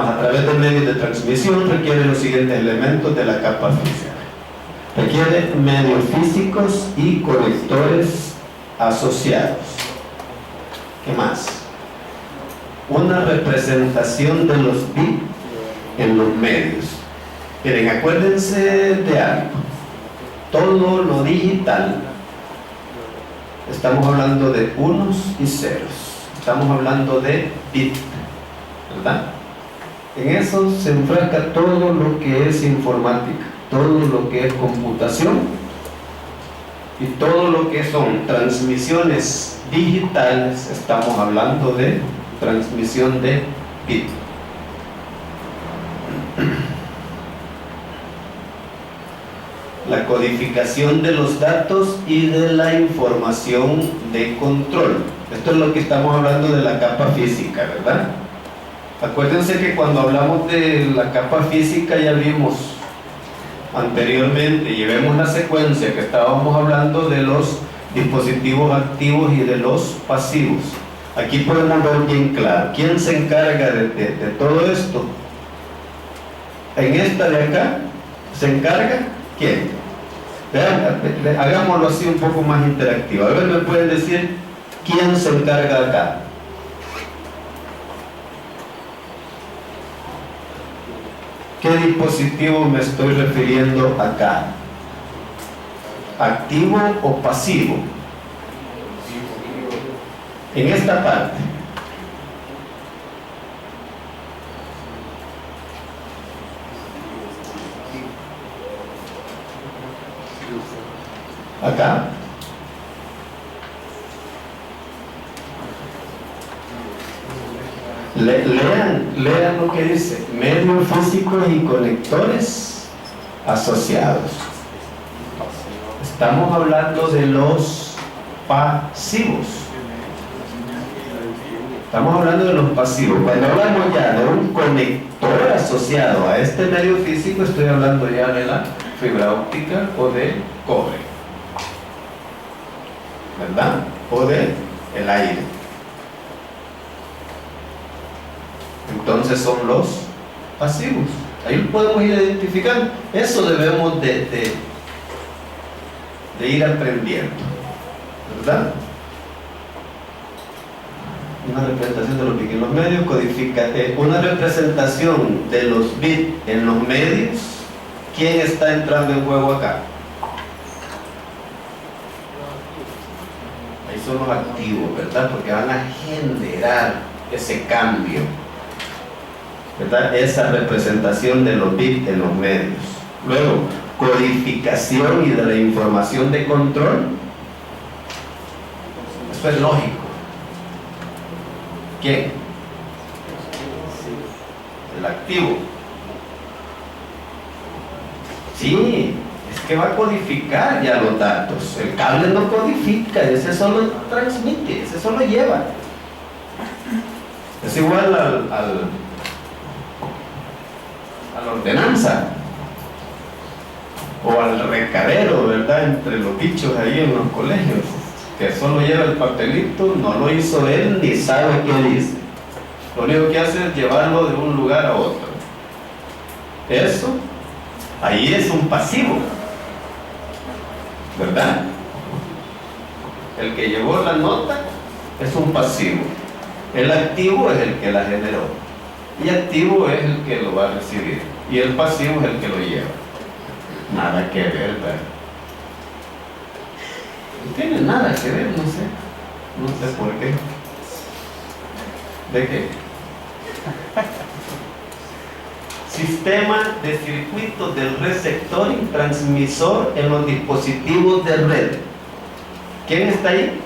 a través de medios de transmisión requiere los siguientes elementos de la capa física. Requiere medios físicos y conectores asociados. ¿Qué más? Una representación de los bits en los medios. Miren, acuérdense de algo. Todo lo digital, estamos hablando de unos y ceros. Estamos hablando de bit, ¿verdad? En eso se enfrasca todo lo que es informática, todo lo que es computación y todo lo que son transmisiones digitales. Estamos hablando de transmisión de bit. La codificación de los datos y de la información de control. Esto es lo que estamos hablando de la capa física, ¿verdad? Acuérdense que cuando hablamos de la capa física ya vimos anteriormente, llevemos la secuencia que estábamos hablando de los dispositivos activos y de los pasivos. Aquí podemos ver bien claro quién se encarga de todo esto. En esta de acá se encarga ¿quién? Vean, hagámoslo así un poco más interactivo. A ver, ¿me pueden decir quién se encarga acá? ¿Qué dispositivo me estoy refiriendo acá? ¿Activo o pasivo? En esta parte. Acá. Lean lo que dice: medios físicos y conectores asociados. Estamos hablando de los pasivos. Estamos hablando de los pasivos. Cuando hablamos ya de un conector asociado a este medio físico, estoy hablando ya de la fibra óptica o de cobre, ¿verdad? O de el aire. Entonces son los pasivos. Ahí podemos ir identificando. Eso debemos de ir aprendiendo, ¿verdad? Una representación de los bits en los medios codifica una representación de los bits en los medios. ¿Quién está entrando en juego acá? Ahí son los activos, ¿verdad? Porque van a generar ese cambio, ¿verdad? Esa representación de los bits en los medios. Luego, codificación y de la información de control. Eso es lógico. ¿Quién? El activo. Sí, es que va a codificar ya los datos. El cable no codifica, ese solo transmite, ese solo lleva. Es igual a la ordenanza o al recadero, ¿verdad? Entre los bichos ahí en los colegios, que solo lleva el papelito, no lo hizo él ni sabe qué dice. Lo único que hace es llevarlo de un lugar a otro. Eso, ahí es un pasivo, ¿verdad? El que llevó la nota es un pasivo. El activo es el que la generó. Y activo es el que lo va a recibir. Y el pasivo es el que lo lleva. Nada que ver, ¿verdad? No tiene nada que ver, no sé por qué. ¿De qué? Sistema de circuitos del receptor y transmisor en los dispositivos de red. ¿Quién está ahí?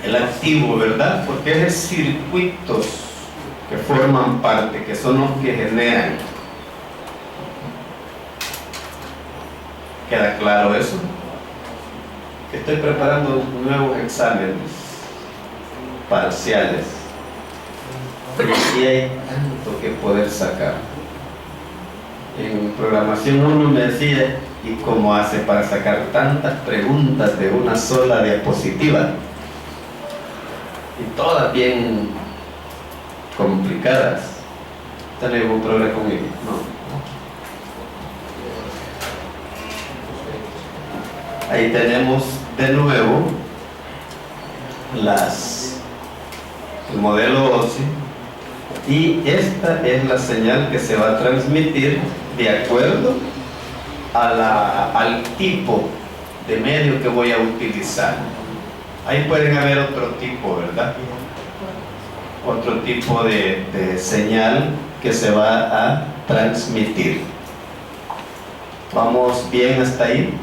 El activo, ¿verdad? Porque es circuitos que forman parte, que son los que generan. ¿Queda claro eso? Estoy preparando nuevos exámenes parciales y hay tanto que poder sacar. En programación uno me decía: ¿y cómo hace para sacar tantas preguntas de una sola diapositiva? y todas bien complicadas. ¿Tenés algún problema conmigo? No. Ahí tenemos de nuevo el modelo óseo, y esta es la señal que se va a transmitir de acuerdo al tipo de medio que voy a utilizar. Ahí pueden haber otro tipo, ¿verdad? Otro tipo de señal que se va a transmitir. ¿Vamos bien hasta ahí?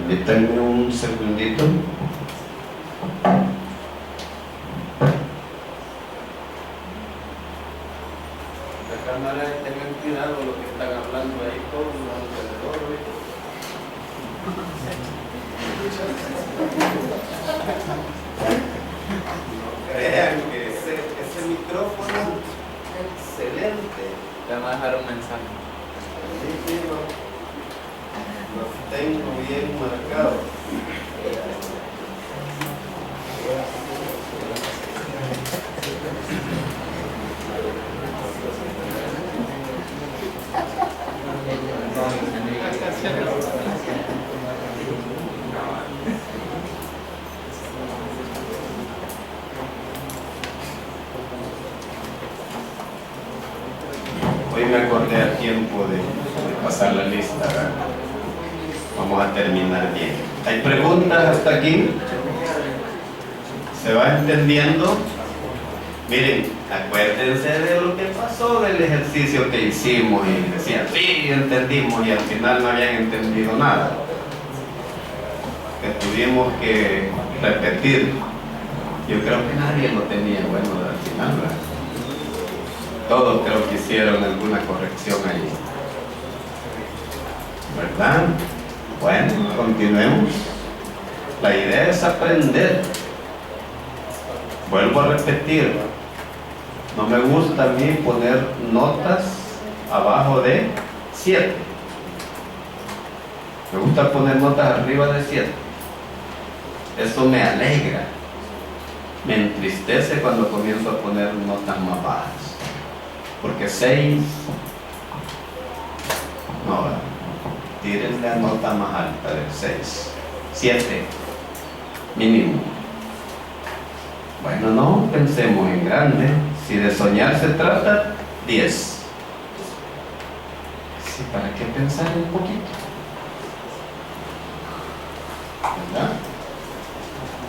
Permítanme un segundito. La cámara, tengan cuidado lo que están hablando ahí todos alrededor. No crean que ese micrófono es excelente. Te van a dejar un mensaje. Los tengo bien marcados. Hoy me acordé a tiempo de pasar la lista, ¿verdad? Vamos a terminar bien. ¿Hay preguntas hasta aquí? ¿Se va entendiendo? Miren, acuérdense de lo que pasó del ejercicio que hicimos y decían, sí, entendimos, y al final no habían entendido nada. Que tuvimos que repetir. Yo creo que nadie lo tenía bueno al final, ¿verdad? Todos creo que hicieron alguna corrección ahí, ¿verdad? Bueno, continuemos. La idea es aprender. Vuelvo a repetir, no me gusta a mí poner notas abajo de 7. Me gusta poner notas arriba de 7. Eso me alegra. Me entristece cuando comienzo a poner notas más bajas. Porque 6, no, tiren la nota más alta del 6. 7, mínimo. Bueno, no pensemos en grande. Si de soñar se trata, 10. Sí, ¿para qué pensar un poquito? ¿Verdad?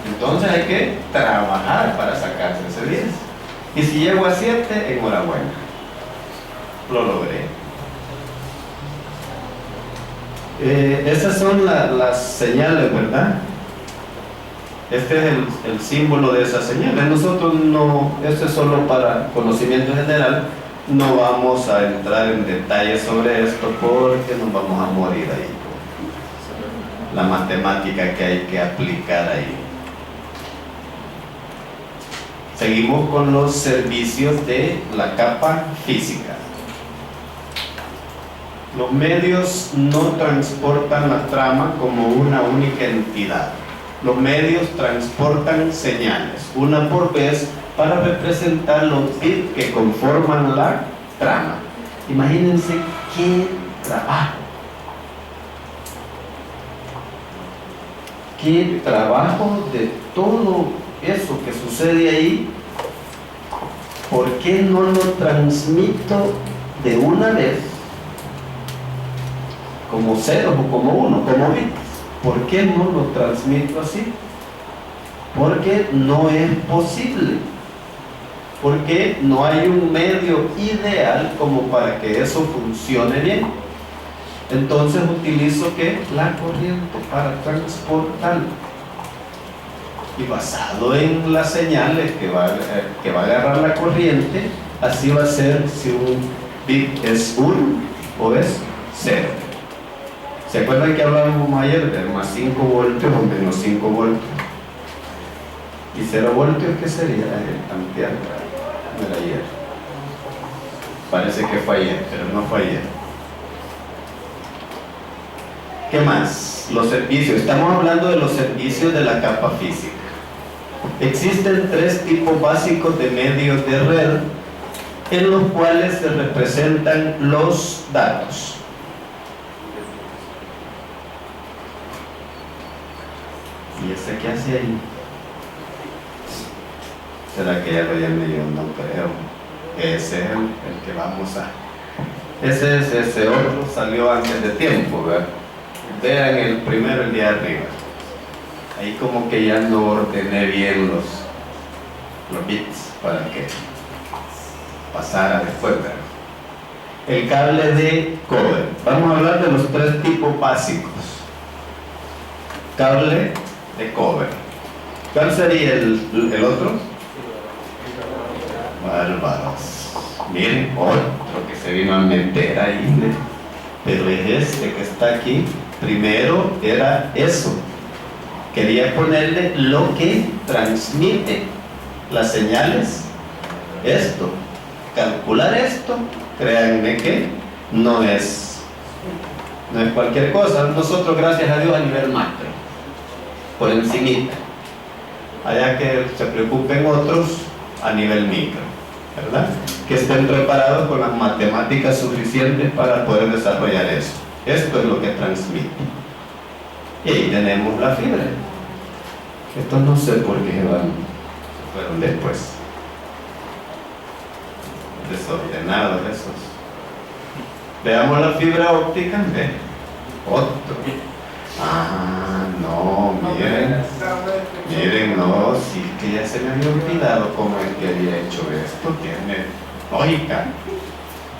Entonces hay que trabajar para sacarse ese 10. Y si llego a 7, enhorabuena. Lo logré. Esas son las señales, ¿verdad? Este es el símbolo de esas señales. Nosotros no, esto es solo para conocimiento general. No vamos a entrar en detalles sobre esto porque nos vamos a morir ahí. La matemática que hay que aplicar ahí. Seguimos con los servicios de la capa física. Los medios no transportan la trama como una única entidad. Los medios transportan señales, una por vez, para representar los bits que conforman la trama. Imagínense qué trabajo. Qué trabajo de todo eso que sucede ahí. ¿Por qué no lo transmito de una vez? Como ceros o como uno, como bits. ¿Por qué no lo transmito así? Porque no es posible. Porque no hay un medio ideal como para que eso funcione bien. Entonces utilizo ¿qué? La corriente para transportarlo. Y basado en las señales que va a agarrar la corriente, así va a ser si un bit es 1 o es 0. ¿Se acuerdan que hablábamos ayer de más 5 voltios o menos 5 voltios? ¿Y 0 voltios qué sería? Ampier, de ayer. Parece que fue ayer, pero no fue ayer. ¿Qué más? Los servicios. Estamos hablando de los servicios de la capa física. Existen 3 tipos básicos de medios de red en los cuales se representan los datos. ¿Y ese qué hace ahí? ¿Será que ya lo llamé yo? No creo. Ese es el que vamos a... Ese otro salió antes de tiempo, ¿verdad? Vean el primero, el de arriba. Ahí como que ya no ordené bien los bits para que pasara después, ¿verdad? El cable de cobre. Vamos a hablar de los 3 tipos básicos. Cable de cobre. ¿Cuál sería el otro? Bárbaros. Miren, otro que se vino a meter ahí, ¿no? Pero es este que está aquí. Primero era eso. Quería ponerle lo que transmite las señales. Esto. Calcular esto, créanme que no es cualquier cosa. Nosotros, gracias a Dios, a nivel macro, por encimita. Allá que se preocupen otros a nivel micro, ¿verdad? Que estén preparados con las matemáticas suficientes para poder desarrollar eso. Esto es lo que transmite. Y ahí tenemos la fibra. Esto no sé por qué fueron después. Desordenados esos. Veamos la fibra óptica. ¿Ve? Otro. Ah, no, miren, no, sí que ya se me había olvidado cómo es que había hecho esto. Tiene lógica.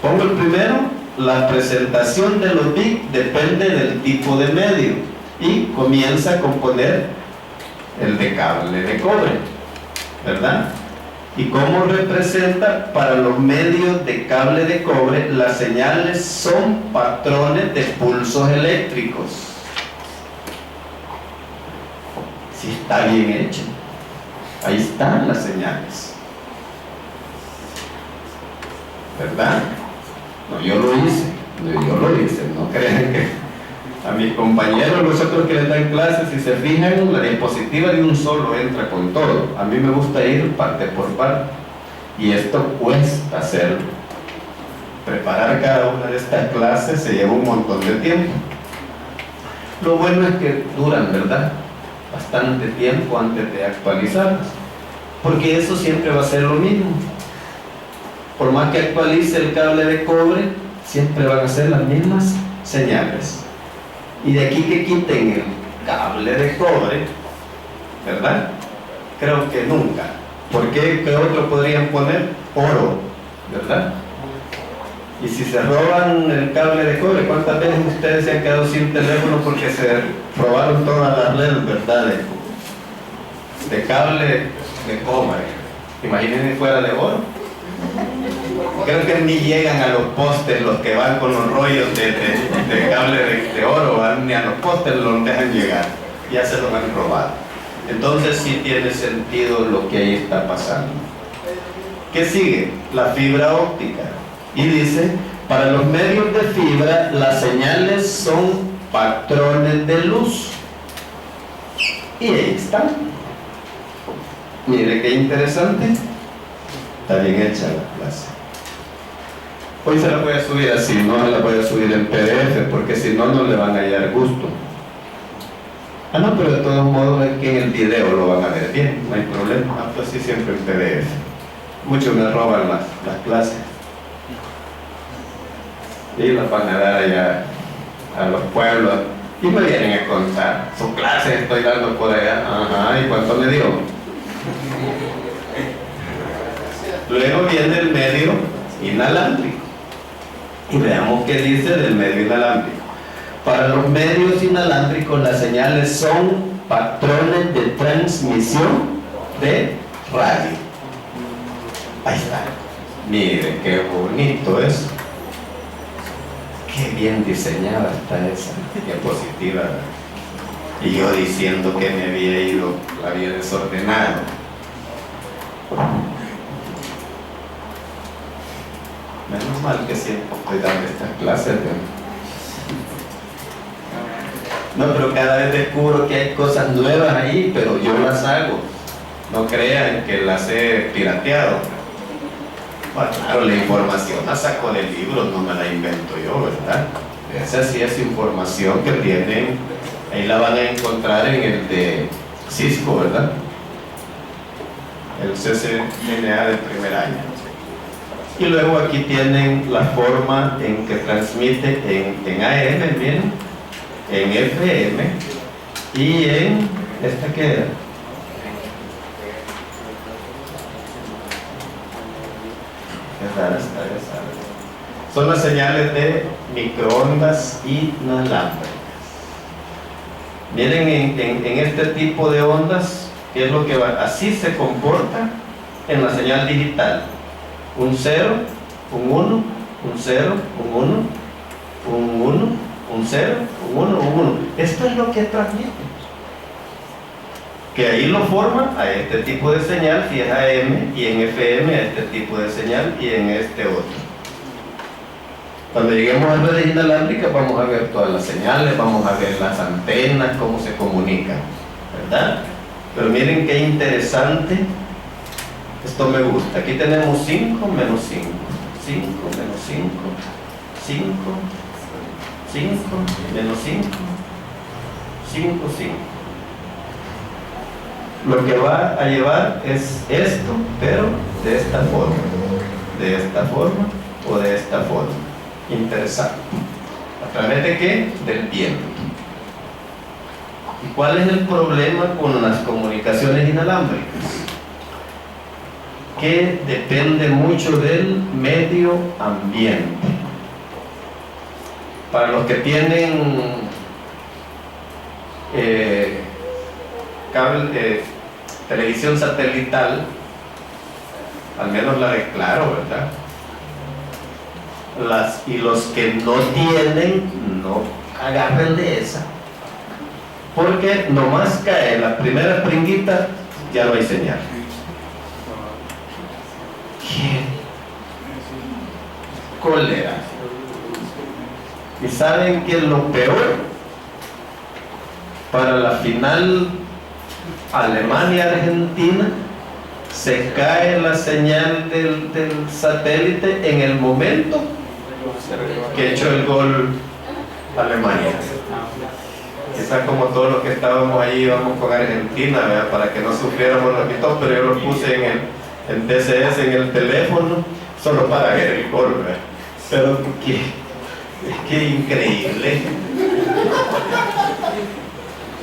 Pongo el primero. La presentación de los bits depende del tipo de medio y comienza a componer el de cable de cobre, ¿verdad? ¿Y cómo representa para los medios de cable de cobre? Las señales son patrones de pulsos eléctricos. Sí, está bien hecho. Ahí están las señales, ¿verdad? No, yo lo hice, no crean que a mis compañeros, los otros que les dan clases, si se fijan, la diapositiva de un solo entra con todo. A mí me gusta ir parte por parte, y esto cuesta hacerlo. Preparar cada una de estas clases se lleva un montón de tiempo. Lo bueno es que duran, ¿verdad?, bastante tiempo antes de actualizarlas, porque eso siempre va a ser lo mismo. Por más que actualice el cable de cobre, siempre van a ser las mismas señales. Y de aquí que quiten el cable de cobre, ¿verdad? Creo que nunca. ¿Por qué? ¿Qué otro podrían poner? Oro, ¿verdad? Y si se roban el cable de cobre, ¿cuántas veces ustedes se han quedado sin teléfono porque se robaron todas las redes, ¿verdad? De cable de cobre. Imagínense fuera de oro. Creo que ni llegan a los postes los que van con los rollos de cable de oro, ni a los postes los dejan llegar, ya se los han robado. Entonces sí tiene sentido lo que ahí está pasando. ¿Qué sigue? La fibra óptica. Y dice, para los medios de fibra, las señales son patrones de luz. Y ahí están. Mire qué interesante. Está bien hecha la clase. Hoy se la voy a subir así, no se la voy a subir en PDF, porque si no, no le van a hallar gusto. Ah, no, pero de todos modos es que en el video lo van a ver bien, no hay problema. Ah, pues sí, siempre en PDF. Muchos me roban las clases y las van a dar allá a los pueblos y me vienen a contar, su clase estoy dando por allá. Ajá, ¿y cuánto me dio? Luego viene el medio inalámbrico. Y veamos qué dice del medio inalámbrico. Para los medios inalámbricos, las señales son patrones de transmisión de radio. Ahí está. Mire qué bonito es. Qué bien diseñada está esa diapositiva. Y yo diciendo que me había ido, la había desordenado. Menos mal que siempre estoy dando estas clases, ¿no? No, pero cada vez descubro que hay cosas nuevas ahí, pero yo las hago. No crean que las he pirateado. Bueno, claro, la información la saco del libro, no me la invento yo, ¿verdad? Esa sí es información que tienen, ahí la van a encontrar en el de Cisco, ¿verdad? El CCNA del primer año. Y luego aquí tienen la forma en que transmite en AM, miren, en FM y en, ¿esta qué era? Qué rara está esa. Son las señales de microondas inalámbricas. Miren en este tipo de ondas, ¿qué es lo que va? Así se comporta en la señal digital. Un 0, un 1, un 0, un 1, un 1, un 0, un 1, un 1. Esto es lo que transmite. Que ahí lo forma a este tipo de señal, si es AM, y en FM a este tipo de señal, y en este otro. Cuando lleguemos a redes inalámbricas vamos a ver todas las señales, vamos a ver las antenas, cómo se comunican, ¿verdad? Pero miren qué interesante. Esto me gusta. Aquí tenemos 5 menos 5. 5 menos 5. 5. 5 menos 5. 5, 5. Lo que va a llevar es esto, pero de esta forma. De esta forma o de esta forma. Interesante. ¿A través de qué? Del viento. ¿Y cuál es el problema con las comunicaciones inalámbricas? Que depende mucho del medio ambiente. Para los que tienen televisión satelital, al menos la de Claro, ¿verdad? Y los que no tienen, no agarren de esa, porque nomás cae la primera pringuita, ya no hay señal. ¿Qué? Cólera. ¿Y saben qué es lo peor? Para la final Alemania-Argentina se cae la señal del satélite en el momento que echó el gol Alemania. Quizás como todos los que estábamos ahí íbamos con Argentina, ¿verdad? Para que no sufriéramos los pitos, pero yo lo puse en TCS en el teléfono solo para ver el gol, ¿verdad? Pero qué increíble.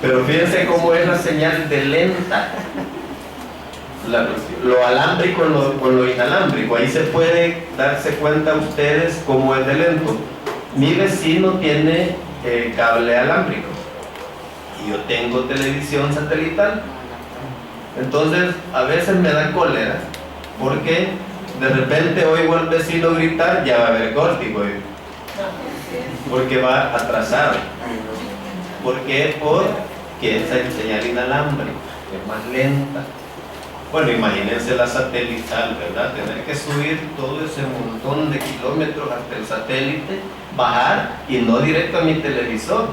Pero fíjense cómo es la señal de lenta. Lo alámbrico con lo inalámbrico, ahí se puede darse cuenta ustedes cómo es de lento. Mi vecino tiene cable alámbrico y yo tengo televisión satelital. Entonces a veces me da cólera porque de repente oigo al vecino gritar, ya va a haber córtico, porque va atrasado. ¿Por qué? Porque esa señal inalámbrica es más lenta. Bueno, imagínense la satelital, ¿verdad? Tener que subir todo ese montón de kilómetros hasta el satélite, bajar y no directo a mi televisor,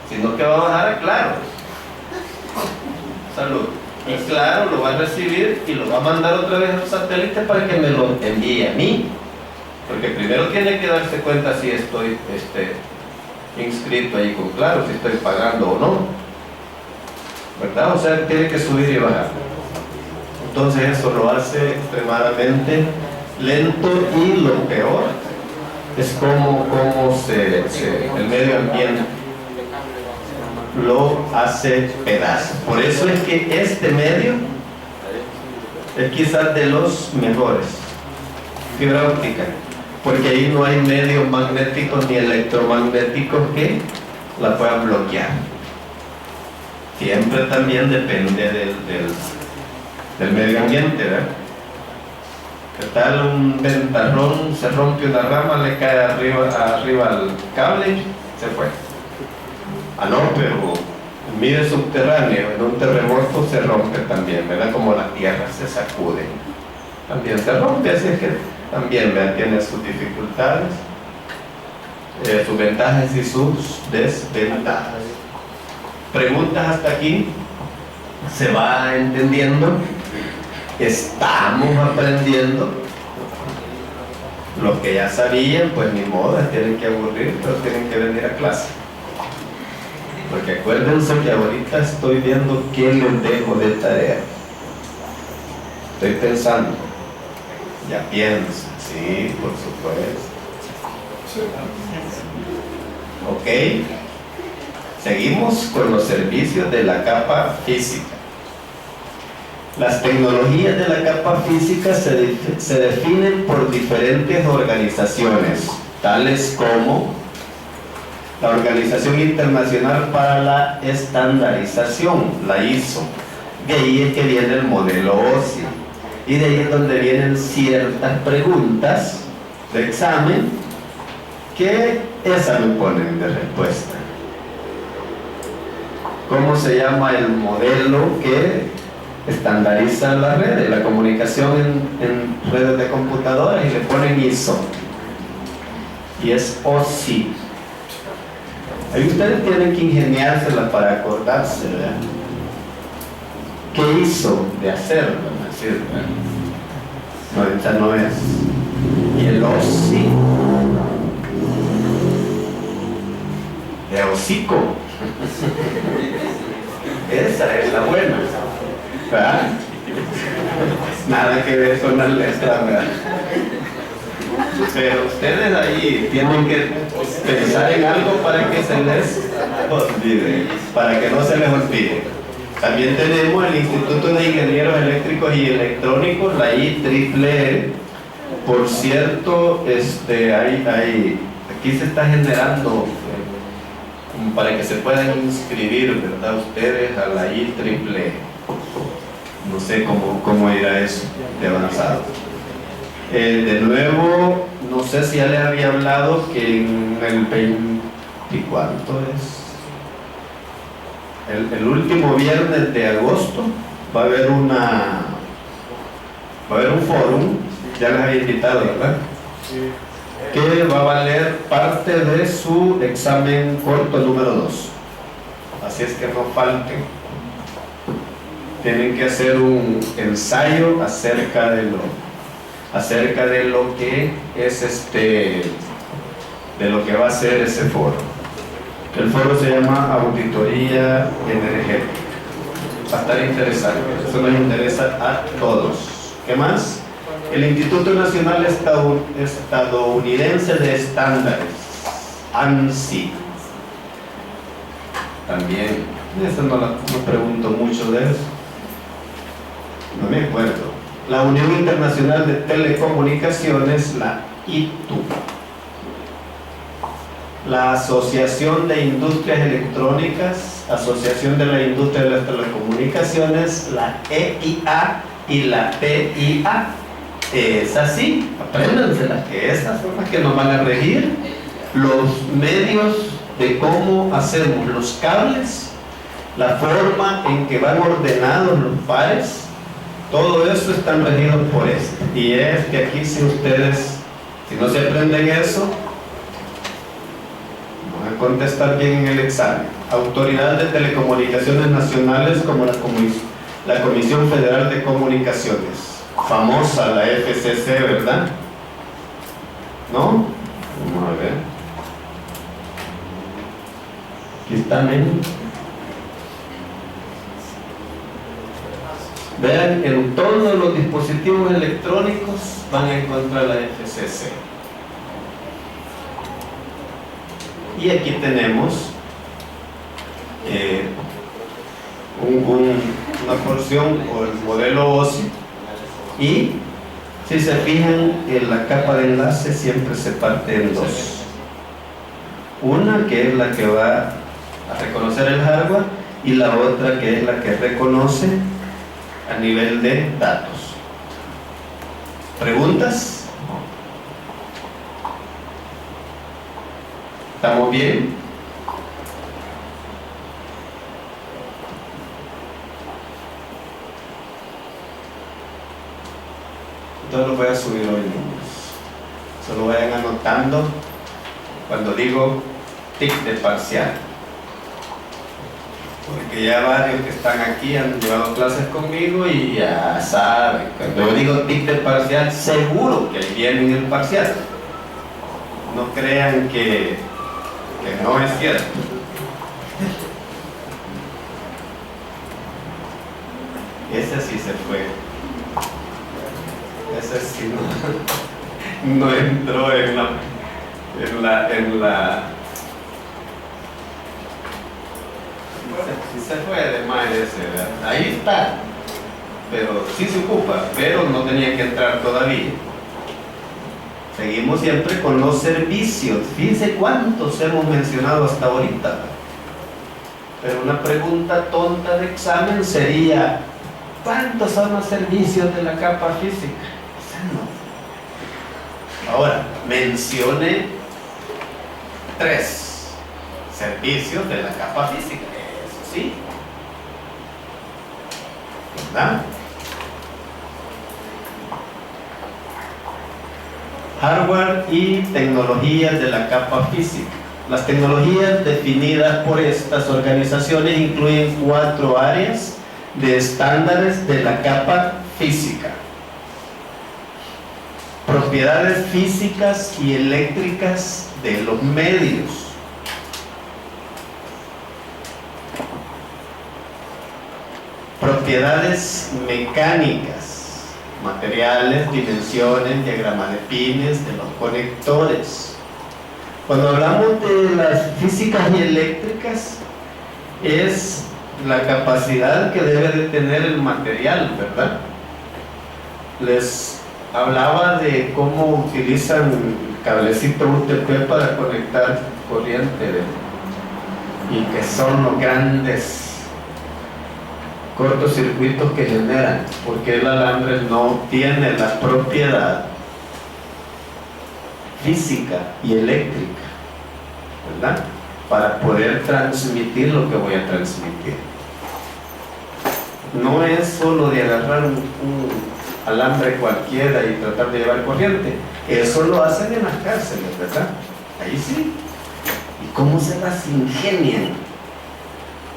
sino que va a bajar a Claro. Salud. Y Claro lo va a recibir y lo va a mandar otra vez al satélite para que me lo envíe a mí. Porque primero tiene que darse cuenta si estoy inscrito ahí con Claro, si estoy pagando o no. ¿Verdad? O sea, tiene que subir y bajar. Entonces eso lo hace extremadamente lento y lo peor es cómo el medio ambiente lo hace pedazos. Por eso es que este medio es quizás de los mejores, fibra óptica, porque ahí no hay medios magnéticos ni electromagnéticos que la puedan bloquear. Siempre también depende del medio ambiente, ¿verdad? ¿Qué tal un ventarrón? Se rompe una rama, le cae arriba al cable y se fue. Ah, no, pero en medio subterráneo, en un terremoto se rompe también, ¿verdad? Como la tierra se sacude, también se rompe, así es que también vean, tiene sus dificultades, sus ventajas y sus desventajas. Preguntas hasta aquí, ¿se va entendiendo? Estamos aprendiendo. Los que ya sabían, pues ni modo, tienen que aburrir, pero tienen que venir a clase. Porque acuérdense que ahorita estoy viendo qué les dejo de tarea. Estoy pensando. Ya pienso, sí, por supuesto. Ok. Seguimos con los servicios de la capa física. Las tecnologías de la capa física se definen por diferentes organizaciones, tales como la Organización Internacional para la Estandarización, la ISO. De ahí es que viene el modelo OSI. Y de ahí es donde vienen ciertas preguntas de examen que esa me ponen de respuesta. ¿Cómo se llama el modelo que estandariza la red, la comunicación en redes de computadoras? Y le ponen ISO. Y es OSI. Ahí ustedes tienen que ingeniársela para acordarse, ¿verdad? ¿Qué hizo de hacerlo? No, esa no es. Y el OSI, de hocico. Esa es la buena, ¿verdad? Nada que ver con las letras, ¿verdad? Pero ustedes ahí tienen que pensar en algo para que se les olvide, para que no se les olvide. También tenemos el Instituto de Ingenieros Eléctricos y Electrónicos, la IEEE. Por cierto, aquí se está generando para que se puedan inscribir, ¿verdad? Ustedes a la IEEE. No sé cómo irá eso de avanzado. De nuevo, no sé si ya les había hablado que en el 24 es el último viernes de agosto va a haber un fórum, ya les había invitado, ¿verdad? Sí. Que va a valer parte de su examen corto número 2. Así es que no falten. Tienen que hacer un ensayo acerca de lo que es de lo que va a ser ese foro. El foro se llama Auditoría Energética. Va a estar interesante. Eso nos interesa a todos. ¿Qué más? El Instituto Nacional Estadounidense de Estándares, ANSI. También, eso no pregunto mucho de eso. No me acuerdo. La Unión Internacional de Telecomunicaciones, la ITU. La Asociación de Industrias Electrónicas, Asociación de la Industria de las Telecomunicaciones, la EIA y la PIA. Es así, apréndanselas, que esas son las que nos van a regir los medios de cómo hacemos los cables, la forma en que van ordenados los pares. Todo eso están regidos por esto. Y es que aquí si no se aprenden eso, van a contestar bien en el examen. Autoridad de Telecomunicaciones Nacionales como la Comisión Federal de Comunicaciones. Famosa la FCC, ¿verdad? ¿No? Vamos a ver. Aquí están, ¿eh? Vean, en todos los dispositivos electrónicos van a encontrar la FCC. Y aquí tenemos una porción o el modelo OSI. Y si se fijan, en la capa de enlace siempre se parte en dos. Una que es la que va a reconocer el hardware y la otra que es la que reconoce a nivel de datos. ¿Preguntas? ¿Estamos bien? Entonces lo voy a subir hoy. Solo vayan anotando cuando digo TIC de parcial. Porque ya varios que están aquí han llevado clases conmigo y ya saben. Cuando yo digo TIC de parcial, seguro que ahí viene el parcial. No crean que no es cierto. Ese sí se fue. Ese sí no entró en la sí se fue de más ese, ¿verdad? Ahí está, pero sí se ocupa, pero no tenía que entrar todavía. Seguimos siempre con los servicios. Fíjense cuántos hemos mencionado hasta ahorita. Pero una pregunta tonta de examen sería: ¿cuántos son los servicios de la capa física? No. Ahora, mencione 3 servicios de la capa física. Eso sí. ¿Verdad? Hardware y tecnologías de la capa física. Las tecnologías definidas por estas organizaciones incluyen 4 áreas de estándares de la capa física: propiedades físicas y eléctricas de los medios, propiedades mecánicas, materiales, dimensiones, diagrama de pines de los conectores. Cuando hablamos de las físicas y eléctricas, es la capacidad que debe de tener el material, ¿verdad? Les hablaba de cómo utilizan el cablecito UTP para conectar corriente y que son los grandes cortocircuitos que generan, porque el alambre no tiene la propiedad física y eléctrica, ¿verdad?, para poder transmitir lo que voy a transmitir. No es solo de agarrar un alambre cualquiera y tratar de llevar corriente. Eso lo hacen en las cárceles, ¿verdad? Ahí sí. ¿Y cómo se las ingenian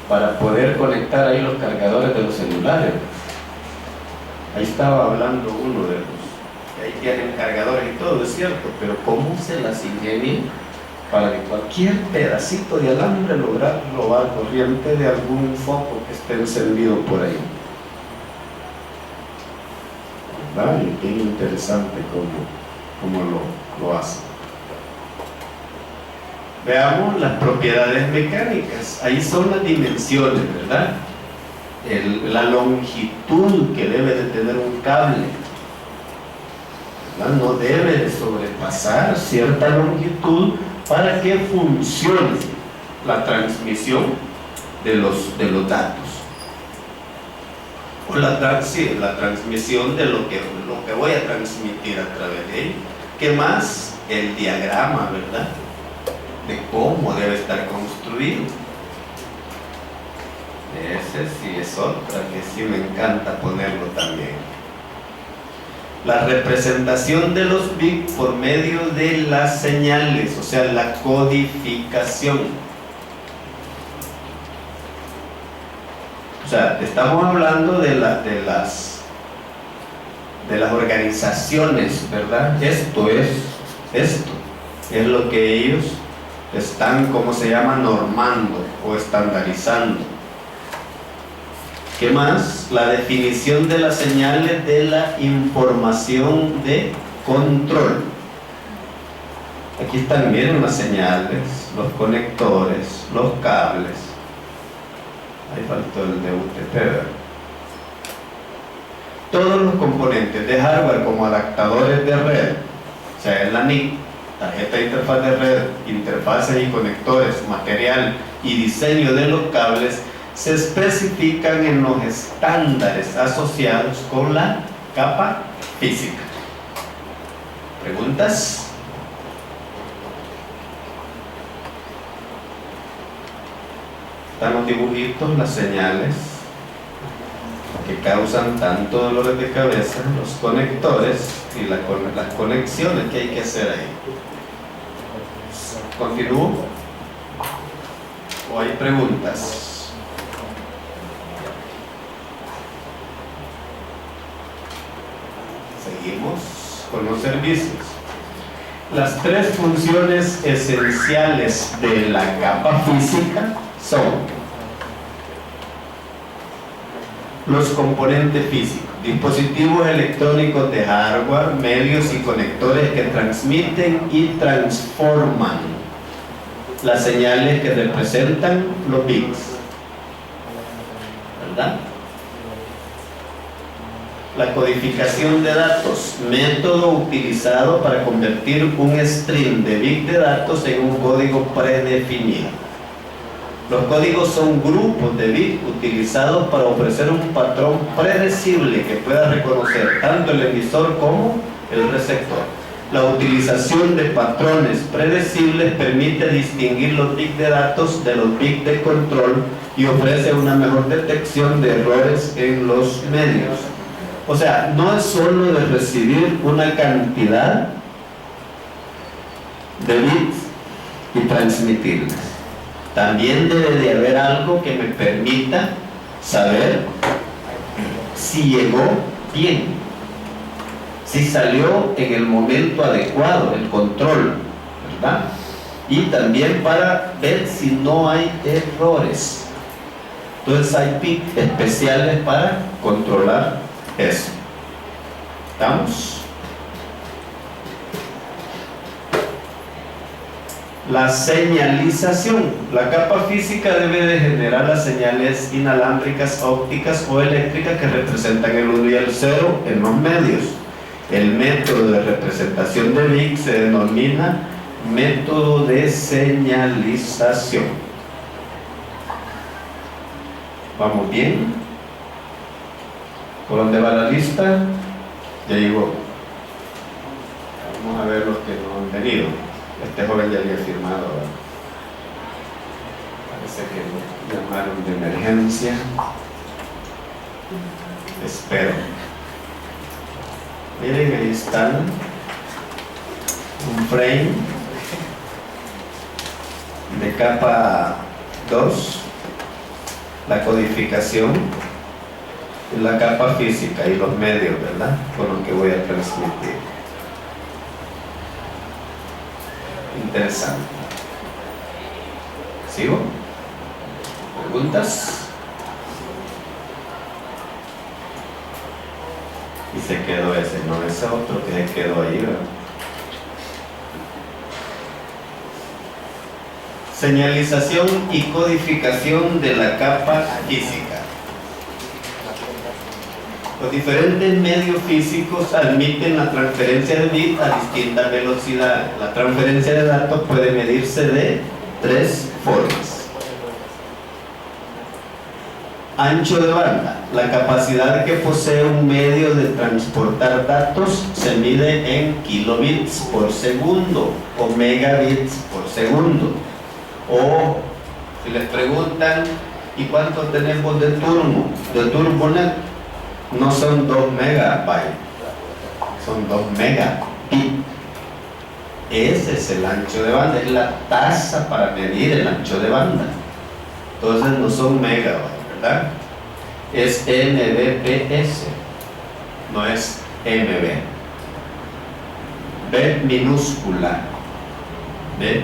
para poder conectar ahí los cargadores de los celulares? Ahí estaba hablando uno de los que ahí tienen cargadores y todo, es cierto, pero ¿cómo se las ingenian para que cualquier pedacito de alambre lograr robar corriente de algún foco que esté encendido por ahí? ¿Verdad? Y bien interesante cómo lo hacen. Veamos las propiedades mecánicas. Ahí son las dimensiones, ¿verdad? La longitud que debe de tener un cable, ¿verdad? No debe de sobrepasar cierta longitud para que funcione la transmisión de los datos, o la transmisión de lo que voy a transmitir a través de él. ¿Qué más? El diagrama, ¿verdad?, de cómo debe estar construido. Ese sí es otra que sí me encanta ponerlo también. La representación de los bits por medio de las señales, o sea, la codificación. O sea, estamos hablando de las organizaciones, ¿verdad? Esto es lo que ellos están, ¿cómo se llama?, normando o estandarizando. ¿Qué más? La definición de las señales de la información de control. Aquí están, miren, las señales, los conectores, los cables. Ahí faltó el de UTP, ¿verdad? Todos los componentes de hardware como adaptadores de red, o sea, la NIC, tarjeta de interfaz de red, interfaces y conectores, material y diseño de los cables, se especifican en los estándares asociados con la capa física. ¿Preguntas? Están los dibujitos, las señales. Ok. que causan tanto dolores de cabeza, los conectores y las conexiones que hay que hacer ahí. ¿Continúo? ¿O hay preguntas? Seguimos con los servicios. Las tres funciones esenciales de la capa física son los componentes físicos, dispositivos electrónicos de hardware, medios y conectores que transmiten y transforman las señales que representan los bits, ¿verdad? La codificación de datos, método utilizado para convertir un stream de bit de datos en un código predefinido. Los códigos son grupos de bits utilizados para ofrecer un patrón predecible que pueda reconocer tanto el emisor como el receptor. La utilización de patrones predecibles permite distinguir los bits de datos de los bits de control y ofrece una mejor detección de errores en los medios. O sea, no es solo de recibir una cantidad de bits y transmitirlas. También debe de haber algo que me permita saber si llegó bien, si salió en el momento adecuado, el control, ¿verdad? Y también para ver si no hay errores. Entonces hay bits especiales para controlar eso. ¿Estamos? La señalización. La capa física debe de generar las señales inalámbricas, ópticas o eléctricas que representan el 1 y el 0 en los medios. El método de representación de bits se denomina método de señalización. ¿Vamos bien? ¿Por dónde va la lista? Ya llegó. Vamos a ver los que no han venido. Este joven ya había firmado, ¿verdad? Parece que lo llamaron de emergencia. Espero. Miren, ahí están. Un frame de capa 2. La codificación. La capa física y los medios, ¿verdad? Con los que voy a transmitir. Interesante. ¿Sigo? ¿Preguntas? Y se quedó ese, no ese otro que se quedó ahí, ¿verdad? Señalización y codificación de la capa física. Los diferentes medios físicos admiten la transferencia de bits a distintas velocidades. La transferencia de datos puede medirse de tres formas. Ancho de banda. La capacidad que posee un medio de transportar datos se mide en kilobits por segundo o megabits por segundo. O si les preguntan, ¿y cuánto tenemos de TurboNet? No son 2 megabytes, son 2 megabits. Ese es el ancho de banda, es la tasa para medir el ancho de banda. Entonces no son megabytes, ¿verdad? Es mbps, no es mb. B minúscula. B.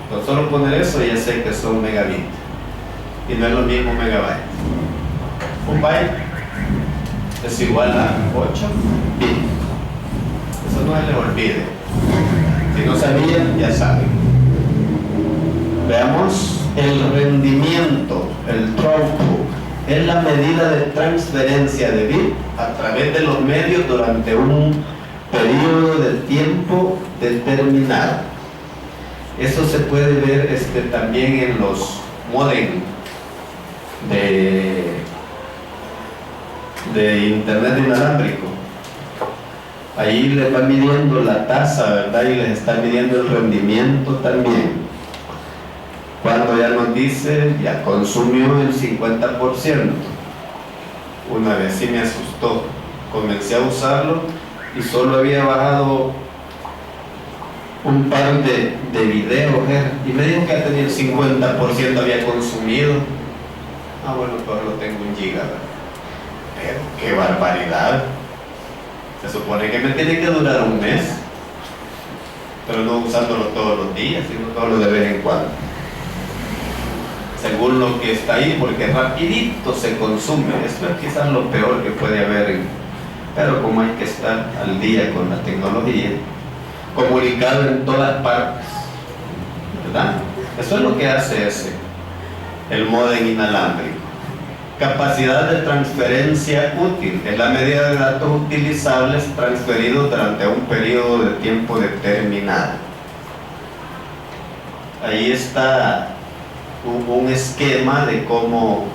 Con solo poner eso ya sé que son megabits. Y no es lo mismo megabyte. Un byte es igual a 8 bits. Eso no se les olvide. Si no sabían, ya saben. Veamos el rendimiento, el throughput. Es la medida de transferencia de bits a través de los medios durante un periodo de tiempo determinado. Eso se puede ver también en los modems de internet inalámbrico. Ahí les va midiendo la tasa, ¿verdad? Y les está midiendo el rendimiento también. Cuando ya nos dice, ya consumió el 50%. una vez, sí me asustó. Comencé a usarlo y solo había bajado un par de videos, y me dijo que ya tenía el 50% había consumido. Ah, bueno, pues lo tengo 1 giga, ¿verdad? Pero qué barbaridad. Se supone que me tiene que durar 1 mes, pero no usándolo todos los días, sino solo de vez en cuando, según lo que está ahí, porque rapidito se consume. Esto es quizás lo peor que puede haber, pero como hay que estar al día con la tecnología, comunicado en todas partes, ¿verdad? Eso es lo que hace el módem inalámbrico. Capacidad de transferencia útil: es la medida de datos utilizables transferidos durante un periodo de tiempo determinado. Ahí está un esquema de cómo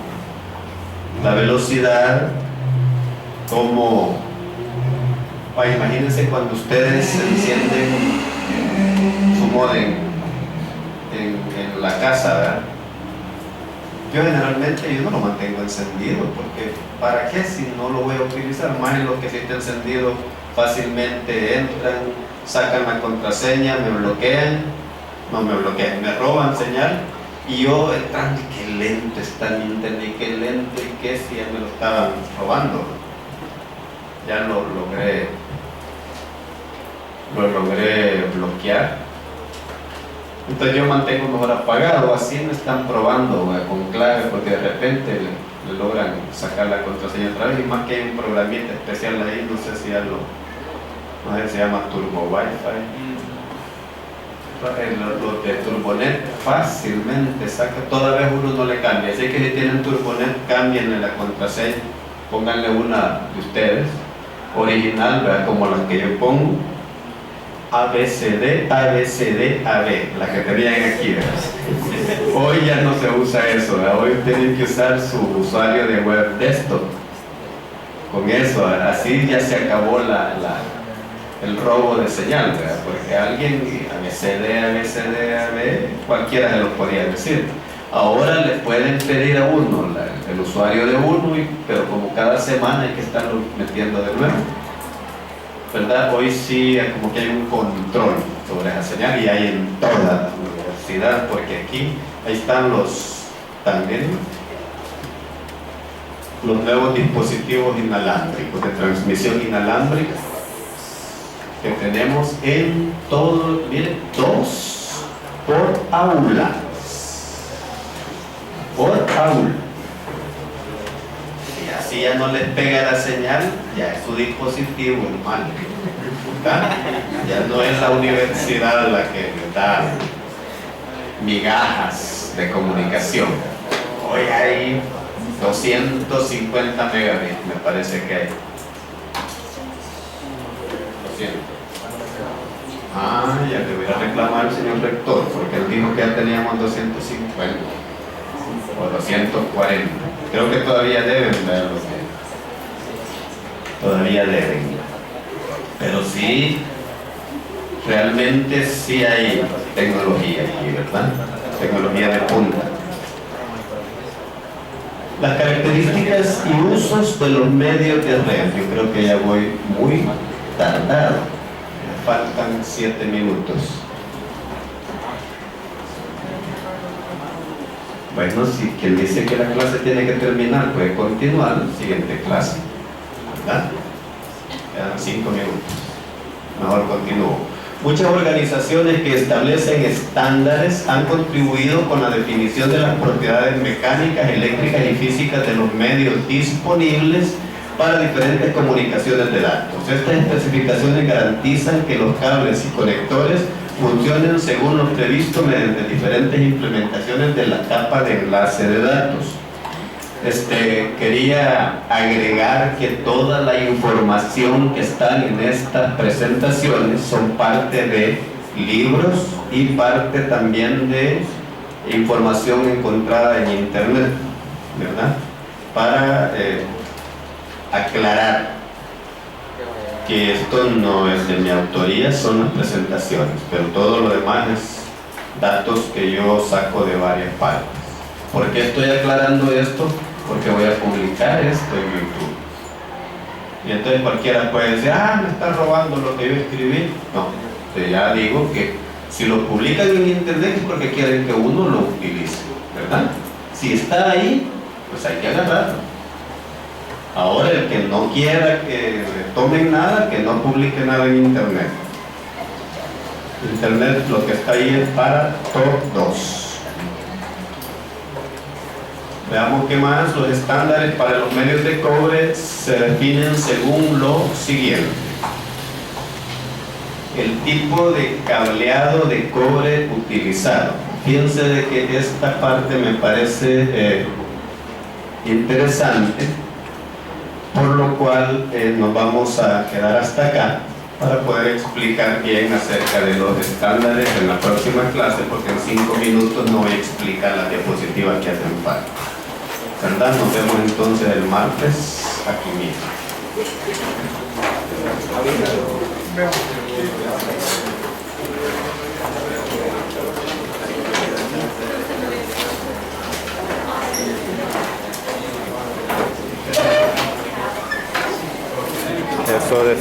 la velocidad, cómo... imagínense cuando ustedes encienden su módem en la casa, ¿verdad? Yo generalmente no lo mantengo encendido, porque ¿para qué si no lo voy a utilizar? Más en lo que si está encendido fácilmente entran, sacan la contraseña, me bloquean, me roban señal, y yo entrando, qué lento está mi internet, qué lento, y qué si ya me lo estaban robando. Ya lo logré bloquear. Entonces yo mantengo mejor apagado, así me están probando con clave, porque de repente le logran sacar la contraseña otra vez, y más que hay un programita especial ahí, no sé si ya no sé si se llama Turbo Wi-Fi. Los de Turbonet fácilmente saca, toda vez uno no le cambia, así que si tienen Turbonet, cámbienle la contraseña, pónganle una de ustedes, original, ¿verdad? Como la que yo pongo, ABCD, ABCD, AB, la que tenían aquí, ¿verdad? Hoy ya no se usa eso, ¿verdad? Hoy tienen que usar su usuario de web desktop. Con eso, así ya se acabó el robo de señal, ¿verdad? Porque alguien, ABCD, ABCD, AB, cualquiera se lo podía decir. Ahora le pueden pedir a uno el usuario de uno, pero como cada semana hay que estarlo metiendo de nuevo, ¿verdad? Hoy sí como que hay un control sobre esa señal, y hay en toda la universidad, porque aquí ahí están también los nuevos dispositivos inalámbricos, de transmisión inalámbrica, que tenemos en todo, miren, 2 por aula. Por aula. Y así ya no les pega la señal, ya es su dispositivo, hermano. Ya no es la universidad la que les da migajas de comunicación. Hoy hay 250 megabits, me parece que hay. 200. Ya le voy a reclamar al señor rector, porque él dijo que ya teníamos 250 o 240. Creo que todavía deben verlo. Todavía deben. Pero sí, realmente sí hay tecnología aquí, ¿verdad? Tecnología de punta. Las características y usos de los medios de red. Yo creo que ya voy muy tardado. Me faltan 7 minutos. Bueno, si quien dice que la clase tiene que terminar puede continuar en la siguiente clase, ¿verdad? Quedan 5 minutos. Mejor continúo. Muchas organizaciones que establecen estándares han contribuido con la definición de las propiedades mecánicas, eléctricas y físicas de los medios disponibles para diferentes comunicaciones de datos. Estas especificaciones garantizan que los cables y conectores funcionen según lo previsto mediante diferentes implementaciones de la capa de enlace de datos. Quería agregar que toda la información que está en estas presentaciones son parte de libros y parte también de información encontrada en internet, ¿verdad? Para aclarar que esto no es de mi autoría, son las presentaciones, pero todo lo demás es datos que yo saco de varias partes. ¿Por qué estoy aclarando esto? porque voy a publicar esto en YouTube. Y entonces cualquiera puede decir, me están robando lo que yo escribí. No, ya digo que si lo publican en internet es porque quieren que uno lo utilice, ¿verdad? Si está ahí, pues hay que agarrarlo. Ahora el que no quiera que tomen nada, que no publique nada en internet. Internet lo que está ahí es para todos. Veamos qué más. Los estándares para los medios de cobre se definen según lo siguiente. El tipo de cableado de cobre utilizado. Fíjense de que esta parte me parece interesante, por lo cual nos vamos a quedar hasta acá para poder explicar bien acerca de los estándares en la próxima clase, porque en 5 minutos no voy a explicar las diapositivas que hacen falta. ¿Verdad? Nos vemos entonces el martes aquí mismo. Eso de